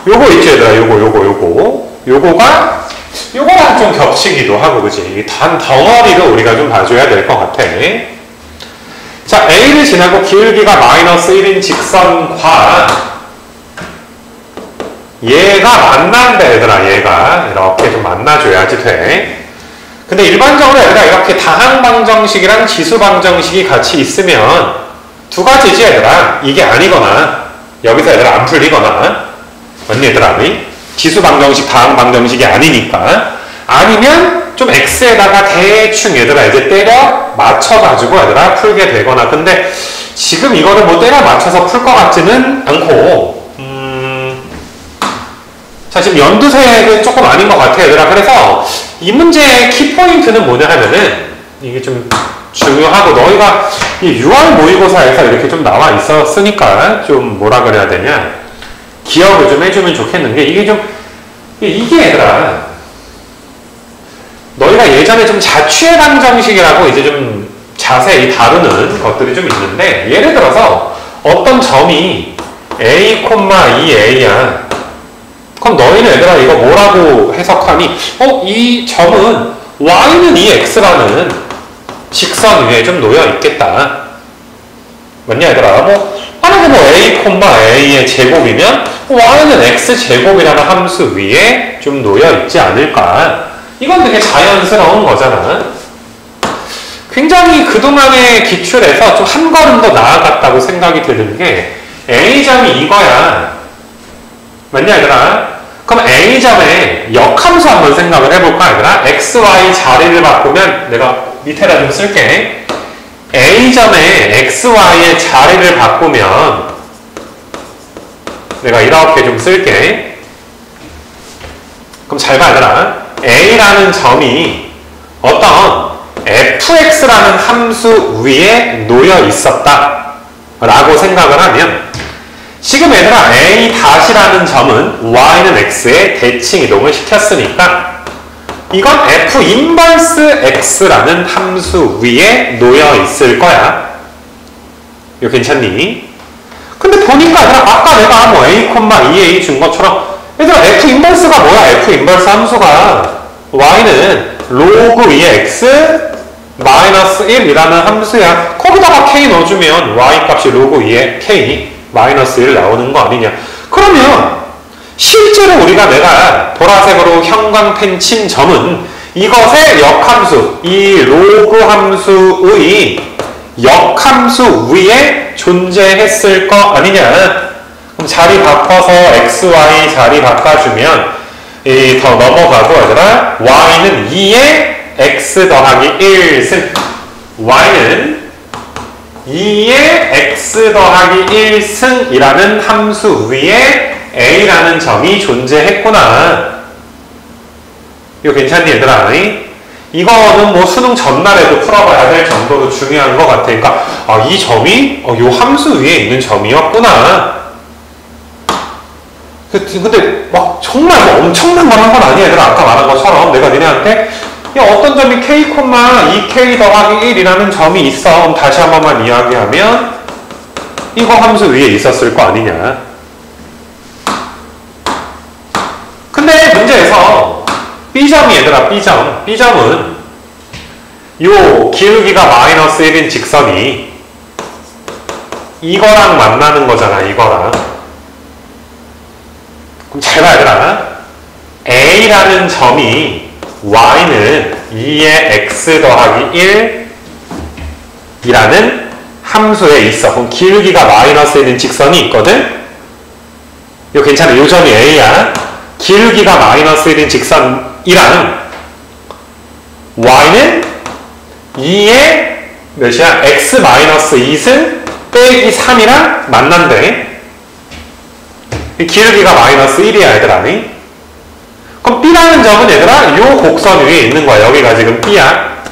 요거 있지 얘들아. 요거가 요거랑 좀 겹치기도 하고 그지? 단 덩어리를 우리가 좀 봐줘야 될 것 같아. 자, A를 지나고 기울기가 마이너스 1인 직선과 얘가 만난다 얘들아. 얘가 이렇게 좀 만나줘야지 돼. 근데 일반적으로 얘들아 이렇게 다항방정식이랑 지수방정식이 같이 있으면 두 가지지 얘들아. 이게 아니거나 여기서 얘들아 안 풀리거나 맞니 얘들아? 지수방정식 다항방정식이 아니니까 아니면 좀 x에다가 대충 얘들아 이제 때려 맞춰가지고 얘들아 풀게 되거나 근데 지금 이거를 뭐 때려 맞춰서 풀 것 같지는 않고 자 지금 연두색은 조금 아닌 것 같아 얘들아. 그래서 이 문제의 키포인트는 뭐냐 하면은 이게 좀 중요하고 너희가 이 6월 모의고사에서 이렇게 좀 나와 있었으니까 좀 뭐라 그래야 되냐 기억을 좀 해주면 좋겠는 게 이게 얘들아 너희가 예전에 좀 자취의 방정식이라고 이제 좀 자세히 다루는 것들이 좀 있는데, 예를 들어서 어떤 점이 a, 2a야. 그럼 너희는 얘들아 이거 뭐라고 해석하니? 이 점은 y는 2x라는 직선 위에 좀 놓여 있겠다. 맞냐 얘들아? 만약에 a, a의 제곱이면 y는 x제곱이라는 함수 위에 좀 놓여 있지 않을까? 이건 되게 자연스러운 거잖아. 굉장히 그동안의 기출에서 좀 한 걸음 더 나아갔다고 생각이 드는 게 a점이 이거야. 맞냐 얘들아? 그럼 a점의 역함수 한번 생각을 해볼까 얘들아? xy 자리를 바꾸면 내가 밑에다 좀 쓸게. a점의 xy의 자리를 바꾸면 내가 이렇게 좀 쓸게. 그럼 잘 봐 얘들아. a라는 점이 어떤 fx라는 함수 위에 놓여 있었다 라고 생각을 하면, 지금 얘들아 a''라는 점은 y는 x에 대칭 이동을 시켰으니까 이건 f 인버스 x라는 함수 위에 놓여 있을 거야. 이거 괜찮니? 근데 보니까 얘들아 아까 내가 a, 2a 준 것처럼 얘들아 f 인버스가 뭐야? f 인버스 함수가 y는 로그 2x 마이너스 1이라는 함수야. 거기다가 k 넣어주면 y 값이 로그 2의 k 마이너스 1 나오는 거 아니냐. 그러면 실제로 내가 보라색으로 형광펜 친 점은 이것의 역함수, 이 로그 함수의 역함수 위에 존재했을 거 아니냐. 그럼 자리 바꿔서 xy 자리 바꿔주면 더 넘어가고 얘들아 y는 2의 x 더하기 1승, y는 2의 x 더하기 1승이라는 함수 위에 a라는 점이 존재했구나. 이거 괜찮니 얘들아? 이거는 수능 전날에도 풀어봐야 될 정도로 중요한 것 같아. 그러니까 이 점이 요 함수 위에 있는 점이었구나. 근데 정말 엄청난 걸 한 건 아니야 얘들아. 아까 말한 것처럼 내가 니네한테 어떤 점이 k, 2k 더하기 1이라는 점이 있어. 그럼 다시 한 번만 이야기하면 이거 함수 위에 있었을 거 아니냐. 근데 문제에서 B점이 얘들아 B점은 요 기울기가 마이너스 1인 직선이 이거랑 만나는 거잖아. 이거랑. 그럼 잘 봐 얘들아. A라는 점이 y는 2의 x 더하기 1이라는 함수에 있어. 그럼 기울기가 마이너스 1인 직선이 있거든? 이거 괜찮아. 요 점이 a야. 기울기가 마이너스 1인 직선이랑 y는 2의 몇이야? x 마이너스 2승 빼기 3이랑 만난대. 기울기가 마이너스 1이야 얘들아. 그럼 B라는 점은 얘들아 요 곡선 위에 있는 거야. 여기가 지금 B야.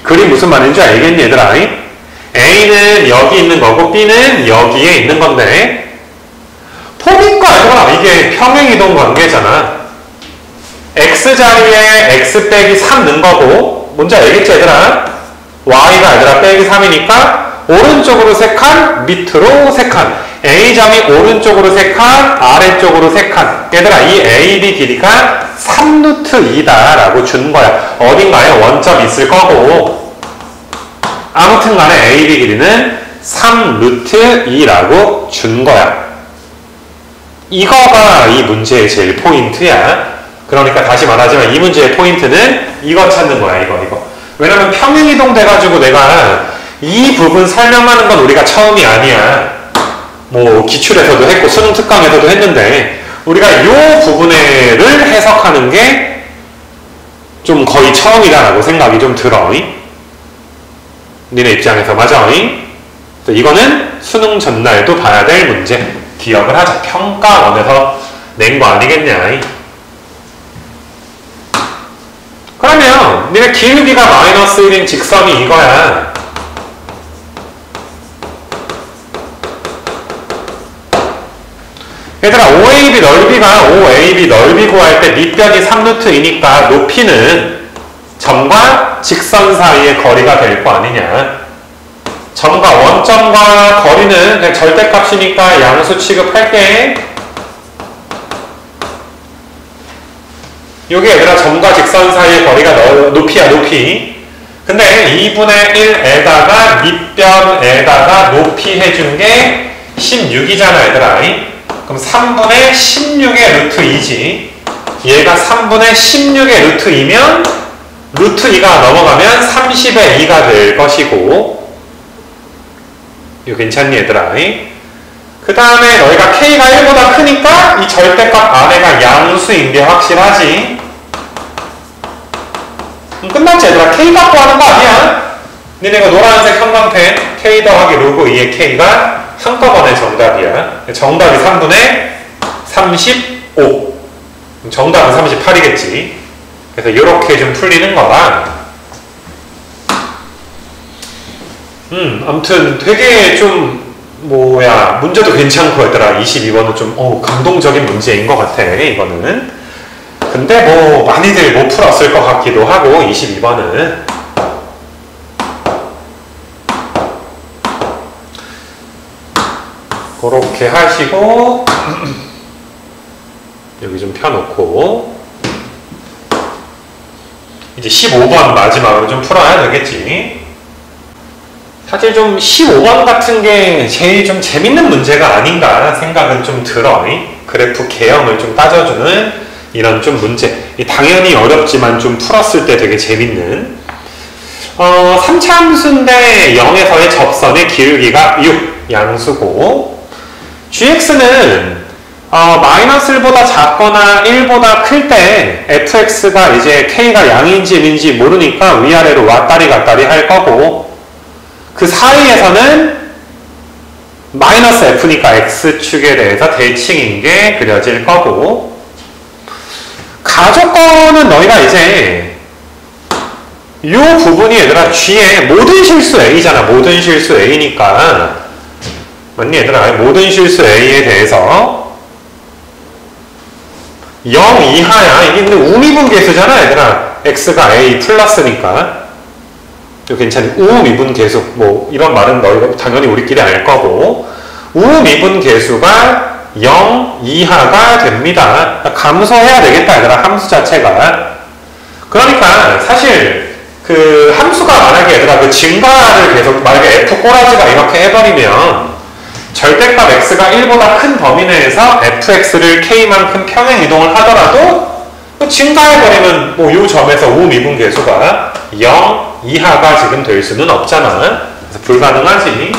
그림 무슨 말인지 알겠니 얘들아? A는 여기 있는 거고 B는 여기에 있는 건데, 보니까 얘들아 이게 평행이동 관계잖아. X자리에 X 빼기 3 넣은 거고, 뭔지 알겠지 얘들아? Y가 얘들아 빼기 3이니까 오른쪽으로 3칸, 밑으로 3칸. A점이 오른쪽으로 3칸, 아래쪽으로 3칸. 얘들아 이 AB 길이가 3루트 2다 라고 준 거야. 어딘가에 원점이 있을 거고, 아무튼 간에 AB 길이는 3루트 2라고 준 거야. 이거가 이 문제의 제일 포인트야. 그러니까 다시 말하지만 이 문제의 포인트는 이거 찾는 거야. 이거. 왜냐면 평행이동 돼가지고 내가 이 부분 설명하는 건 우리가 처음이 아니야. 기출에서도 했고 수능 특강에서도 했는데, 우리가 이 부분을 해석하는 게 좀 거의 처음이다라고 생각이 좀 들어. 니네 입장에서 맞아? 이거는 수능 전날도 봐야 될 문제. 기억을 하자. 평가원에서 낸 거 아니겠냐. 그러면 니네 기울기가 마이너스 1인 직선이 이거야. 얘들아 OAB 넓이가 OAB 넓이 구할 때 밑변이 3루트이니까 높이는 점과 직선 사이의 거리가 될 거 아니냐. 점과 원점과 거리는 그냥 절대값이니까 양수 취급할게. 요게 얘들아 점과 직선 사이의 거리가 높이야, 높이. 근데 2분의 1에다가 밑변에다가 높이 해준 게 16이잖아, 얘들아. 그럼 3분의 16의 루트 2지. 얘가 3분의 16의 루트 2면 루트 2가 넘어가면 30의 2가 될 것이고, 이거 괜찮니, 얘들아? 그 다음에 너희가 K가 1보다 크니까 이 절대값 안에가 양수인 게 확실하지. 끝났지, 얘들아? K 갖고 하는 거 아니야? 니네가 노란색 형광펜 K 더하기 로그 2의 K가 한꺼번에 정답이야. 정답이 3분의 35. 정답은 38이겠지. 그래서 이렇게 좀 풀리는 거라. 아무튼 되게 좀 문제도 괜찮고 얘들아. 22번은 좀 감동적인 문제인 것 같아, 이거는. 근데 많이들 못 풀었을 것 같기도 하고, 22번은. 그렇게 하시고 여기 좀 펴놓고 이제 15번 마지막으로 좀 풀어야 되겠지. 사실 좀 15번 같은 게 제일 좀 재밌는 문제가 아닌가 생각은 좀 들어. 그래프 개형을 좀 따져주는 이런 좀 문제. 당연히 어렵지만 좀 풀었을 때 되게 재밌는 3차 함수인데 0에서의 접선의 기울기가 6 양수고, gx는 마이너스 1보다 작거나 1보다 클 때 fx가 이제 k가 양인지 인인지 모르니까 위아래로 왔다리 갔다리 할 거고, 그 사이에서는 마이너스 f니까 x축에 대해서 대칭인 게 그려질 거고, 가조건은 너희가 이제 이 부분이 얘들아 g의 모든 실수 a잖아. 모든 실수 a니까 맞니, 얘들아? 모든 실수 a에 대해서 0 이하야. 이게 근데 우미분계수잖아, 얘들아. x가 a 플러스니까. 이거 괜찮니? 우미분계수. 이런 말은 너희가 당연히 우리끼리 알 거고, 우미분계수가 0 이하가 됩니다. 감소해야 되겠다, 얘들아. 함수 자체가. 그러니까 사실 그 함수가 만약에 얘들아 그 증가를 계속 만약에 f 꼬라지가 이렇게 해버리면 절대값 x가 1보다 큰 범위 내에서 fx를 k만큼 평행 이동을 하더라도 증가해버리면 이 점에서 우미분계수가 0 이하가 지금 될 수는 없잖아. 그래서 불가능하지.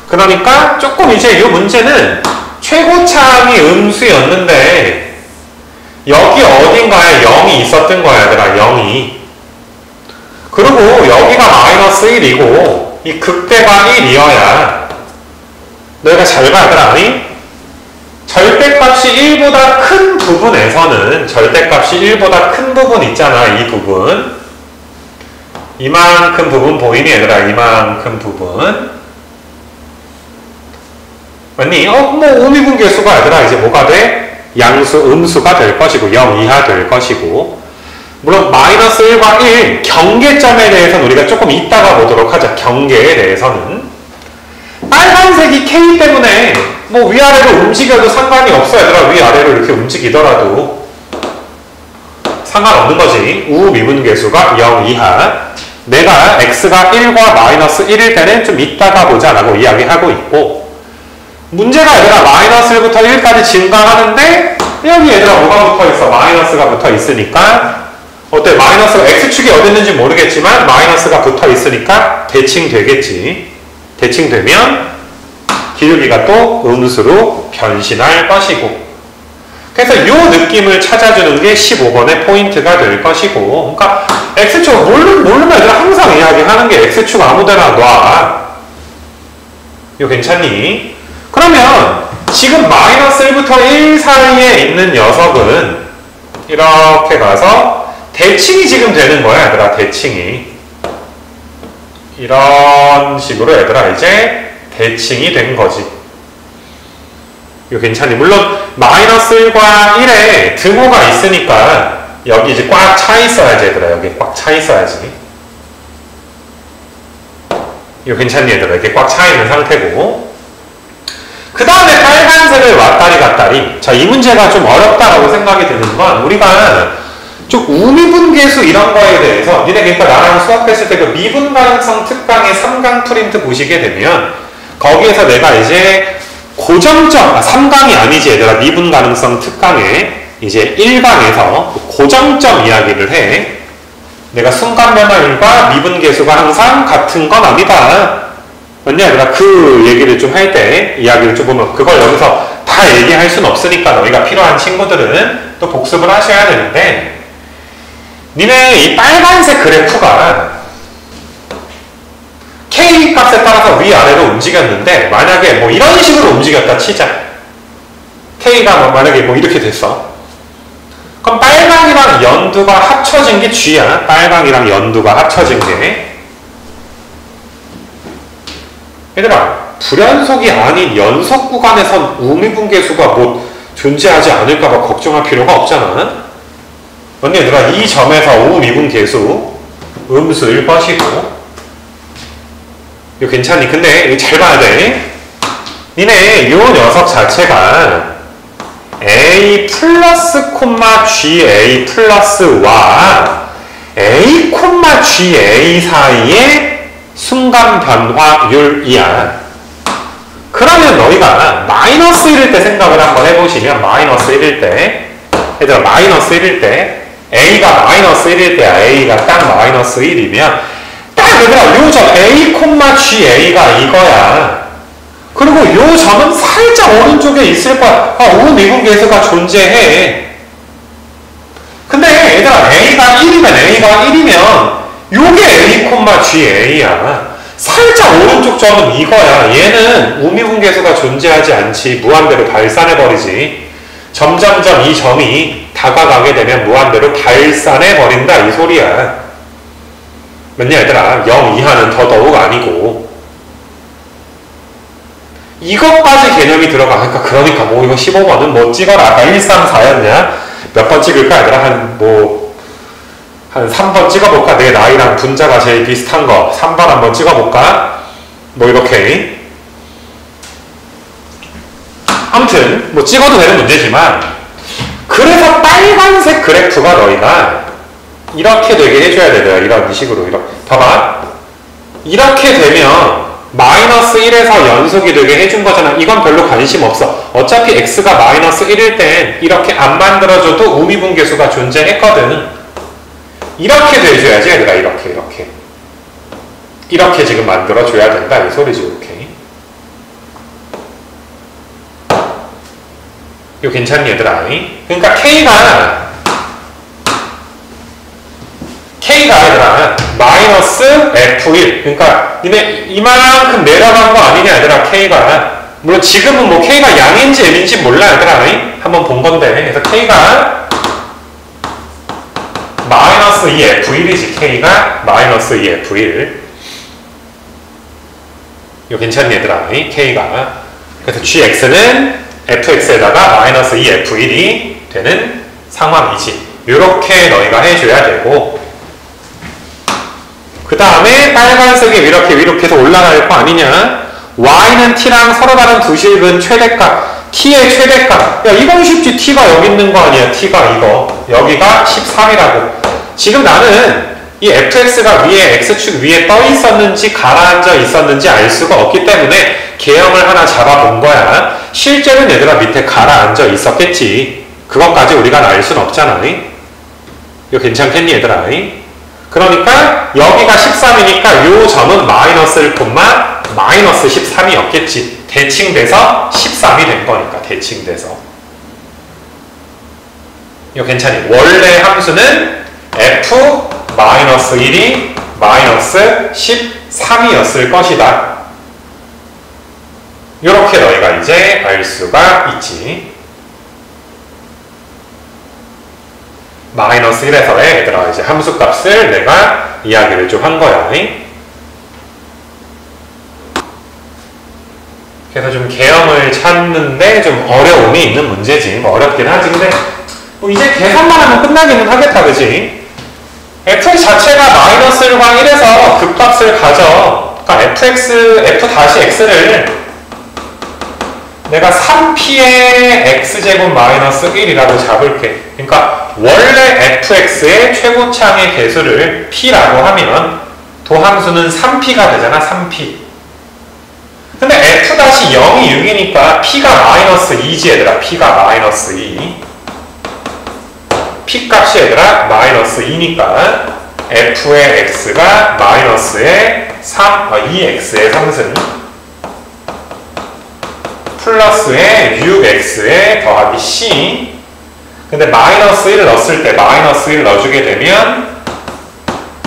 그러니까 조금 이제 이 문제는 최고차항이 음수였는데 여기 어딘가에 0이 있었던 거야, 얘들아. 0이. 그리고 여기가 마이너스 1이고 이 극대가 1이어야 너희가 잘 봐, 얘들아. 절대값이 1보다 큰 부분에서는 절대값이 1보다 큰 부분 있잖아. 이 부분. 이만큼 부분 보이니, 얘들아? 이만큼 부분. 맞니? 우미분계수가 얘들아 이제 뭐가 돼? 양수, 음수가 될 것이고 0 이하 될 것이고, 물론 마이너스 1과 1 경계점에 대해서는 우리가 조금 이따가 보도록 하자. 경계에 대해서는 빨간색이 K 때문에 위아래로 움직여도 상관이 없어, 얘들아. 위아래로 이렇게 움직이더라도 상관없는 거지. 우미분계수가 0 이하. 내가 x가 1과 마이너스 1일 때는 좀 이따가 보자 라고 이야기하고 있고, 문제가 얘들아 마이너스 1부터 1까지 증가하는데 여기 얘들아 뭐가 붙어 있어? 마이너스가 붙어 있으니까 어때? 마이너스가 x축이 어디 있는지 모르겠지만 마이너스가 붙어 있으니까 대칭되겠지. 대칭되면 기울기가 또 음수로 변신할 것이고, 그래서 이 느낌을 찾아주는 게 15번의 포인트가 될 것이고, 그러니까 x축 모르면 얘들아 항상 이야기하는 게 x축 아무데나 놔. 이거 괜찮니? 그러면 지금 마이너스 1부터 1 사이에 있는 녀석은 이렇게 가서 대칭이 지금 되는 거야, 얘들아. 대칭이 이런 식으로 얘들아 이제 대칭이 된 거지. 이거 괜찮니? 물론 마이너스 1과 1에 등호가 있으니까 여기 이제 꽉 차 있어야지, 얘들아. 여기 꽉 차 있어야지. 이거 괜찮니 얘들아? 이렇게 꽉 차있는 상태고 그 다음에 빨간색을 왔다리 갔다리. 자, 이 문제가 좀 어렵다라고 생각이 드는 건 우리가 좀 우미분계수 이런 거에 대해서 니네 그러니까 나랑 수학했을 때 그 미분가능성 특강의 3강 프린트 보시게 되면 거기에서 내가 이제 고정점, 3강이 아니지 얘들아. 미분가능성 특강에 이제 1강에서 고정점 이야기를 해. 내가 순간변화율과 미분계수가 항상 같은 건 아니다. 맞냐 얘들아? 그 얘기를 좀 할 때 이야기를 좀 보면 그걸 여기서 다 얘기할 순 없으니까 너희가 필요한 친구들은 또 복습을 하셔야 되는데 니네 이 빨간색 그래프가 K 값에 따라서 위아래로 움직였는데 만약에 뭐 이런 식으로 움직였다 치자. K가 뭐 만약에 뭐 이렇게 됐어. 그럼 빨강이랑 연두가 합쳐진 게 G야. 빨강이랑 연두가 합쳐진 게. 얘들아, 불연속이 아닌 연속 구간에선 우미분계수가 뭐 존재하지 않을까봐 걱정할 필요가 없잖아. 언니 얘들아, 이 점에서 우미분계수 음수일 것이고 이거 괜찮니? 근데 이거 잘 봐야 돼. 니네 요 녀석 자체가 A 플러스 콤마 GA 플러스와 A 콤마 GA 사이의 순간 변화율이야. 그러면 너희가 마이너스 1일 때 생각을 한번 해보시면 마이너스 1일 때 얘들아 마이너스 1일 때 A가 마이너스 1일 때야. A가 딱 마이너스 1이면 딱 얘들아 요 점 A 콤마 GA가 이거야. 그리고 요 점은 살짝 오른쪽에 있을 거야. 우미분계수가 존재해. 근데 얘들아 A가 1이면 요게 A, GA야. 살짝 오른쪽 점은 이거야. 얘는 우미분계수가 존재하지 않지. 무한대로 발산해버리지. 점점점 이 점이 다가가게 되면 무한대로 발산해버린다 이 소리야. 맞냐 얘들아? 0 이하는 더더욱 아니고 이것까지 개념이 들어가. 그러니까 뭐 이거 15번은 뭐 찍어라. 1, 3, 4였냐? 몇 번 찍을까 얘들아? 한 3번 찍어볼까? 내 나이랑 분자가 제일 비슷한 거 3번 한번 찍어볼까? 뭐 이렇게 아무튼 뭐 찍어도 되는 문제지만 그래서 빨간색 그래프가 너희가 이렇게 되게 해줘야 되더라. 이런 식으로 이렇게 봐봐. 이렇게 되면 마이너스 1에서 연속이 되게 해준 거잖아. 이건 별로 관심 없어. 어차피 x가 마이너스 1일 땐 이렇게 안 만들어줘도 우미분계수가 존재했거든. 이렇게 돼줘야지 얘들아. 이렇게 지금 만들어줘야 된다 이 소리지. 이렇게 이거 괜찮니 얘들아? 그러니까 K가 얘들아 마이너스 F1 그러니까 니네 이만큼 내려간 거 아니냐 얘들아. K가 물론 지금은 뭐 K가 양인지 M인지 몰라 얘들아. 한번 본 건데 그래서 K가 마이너스 2F1이지. K가 마이너스 2F1 이거 괜찮니 얘들아? K가 그래서 GX는 FX에다가 마이너스 2F1이 되는 상황이지. 이렇게 너희가 해줘야 되고 그 다음에 빨간색이 이렇게 해서 올라갈 거 아니냐. Y는 T랑 서로 다른 두 실근 최대값 T의 최대값. 야 이건 쉽지. T가 여기 있는 거 아니야. T가 이거 여기가 13이라고. 지금 나는 이 fx가 위에 x축 위에 떠 있었는지 가라앉아 있었는지 알 수가 없기 때문에 개형을 하나 잡아본 거야. 실제는 얘들아 밑에 가라앉아 있었겠지. 그것까지 우리가 알 수는 없잖아. 이거 괜찮겠니 얘들아? 그러니까 여기가 13이니까 요 점은 마이너스 1, 마이너스 13이었겠지. 대칭돼서 13이 된 거니까. 대칭돼서. 이거 괜찮니? 원래 함수는 f 마이너스 1이 마이너스 13이었을 것이다. 이렇게 너희가 이제 알 수가 있지. 마이너스 1에서의 얘들아 이제 함수값을 내가 이야기를 좀 한 거야. 그래서 좀 개형을 찾는데 좀 어려움이 있는 문제지. 뭐 어렵긴 하지. 근데 뭐 이제 계산만 하면 끝나기는 하겠다. 그지? f 자체가 마이너스 1과 1에서 극값을 가져. 그러니까 f-x를 내가 3p의 x제곱 마이너스 1이라고 잡을게. 그러니까 원래 fx의 최고창의 개수를 p라고 하면 도함수는 3p가 되잖아. 3p. 근데 f-0이 6이니까 p가 마이너스 2지 얘들아. p가 마이너스 2. p 값이 얘들아 마이너스 2니까 f의 x가 마이너스의 2x의 상승 플러스의 6x의 더하기 c. 근데 마이너스 1을 넣었을 때 마이너스 1을 넣어주게 되면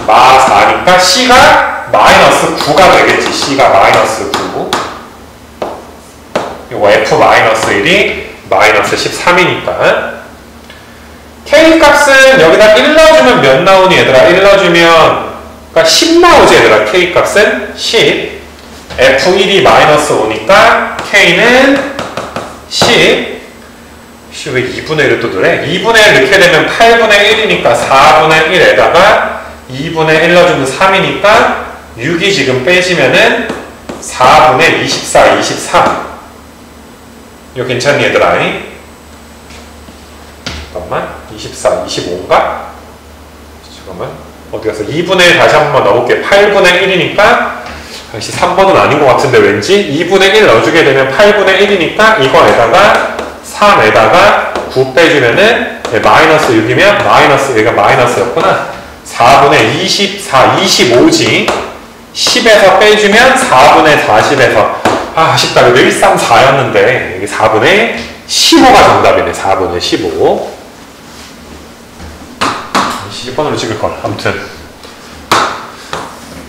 마 4니까 c가 마이너스 9가 되겠지. c가 마이너스 9. 요거 f 마이너스 1이 마이너스 13이니까 k 값은 여기다 1 넣어주면 몇 나오니 얘들아? 1 넣어주면 그러니까 10 나오지 얘들아. k 값은 10. f1이 마이너스 5니까 k는 10. 왜 2분의 1을 또 넣으래? 2분의 1 넣게 되면 8분의 1이니까 4분의 1에다가 2분의 1 넣어주면 3이니까 6이 지금 빼지면은 4분의 24, 23. 이거 괜찮니 얘들아? 잠깐만 24, 25인가? 잠깐만 어디 갔어? 2분의 1 다시 한번 넣어볼게. 8분의 1이니까 역시 3번은 아닌 것 같은데 왠지 2분의 1 넣어주게 되면 8분의 1이니까 이거에다가 3에다가 9 빼주면은 마이너스 6이면 마이너스 얘가 마이너스였구나. 4분의 24, 25지. 10에서 빼주면 4분의 40에서 아쉽다. 이거 1, 3, 4였는데 이게 4분의 15가 정답이네. 4분의 15. 20번으로 찍을걸. 아무튼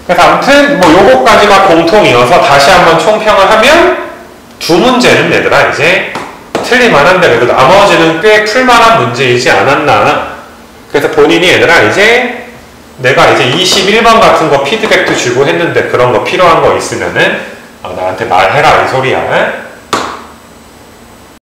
그래서 아무튼 뭐 요거까지가 공통이어서 다시 한번 총평을 하면 두 문제는 얘들아 이제 틀릴만한데 그래도 나머지는 꽤 풀만한 문제이지 않았나. 그래서 본인이 얘들아 이제 내가 이제 21번 같은 거 피드백도 주고 했는데 그런 거 필요한 거 있으면은 나한테 말해라 이 소리야.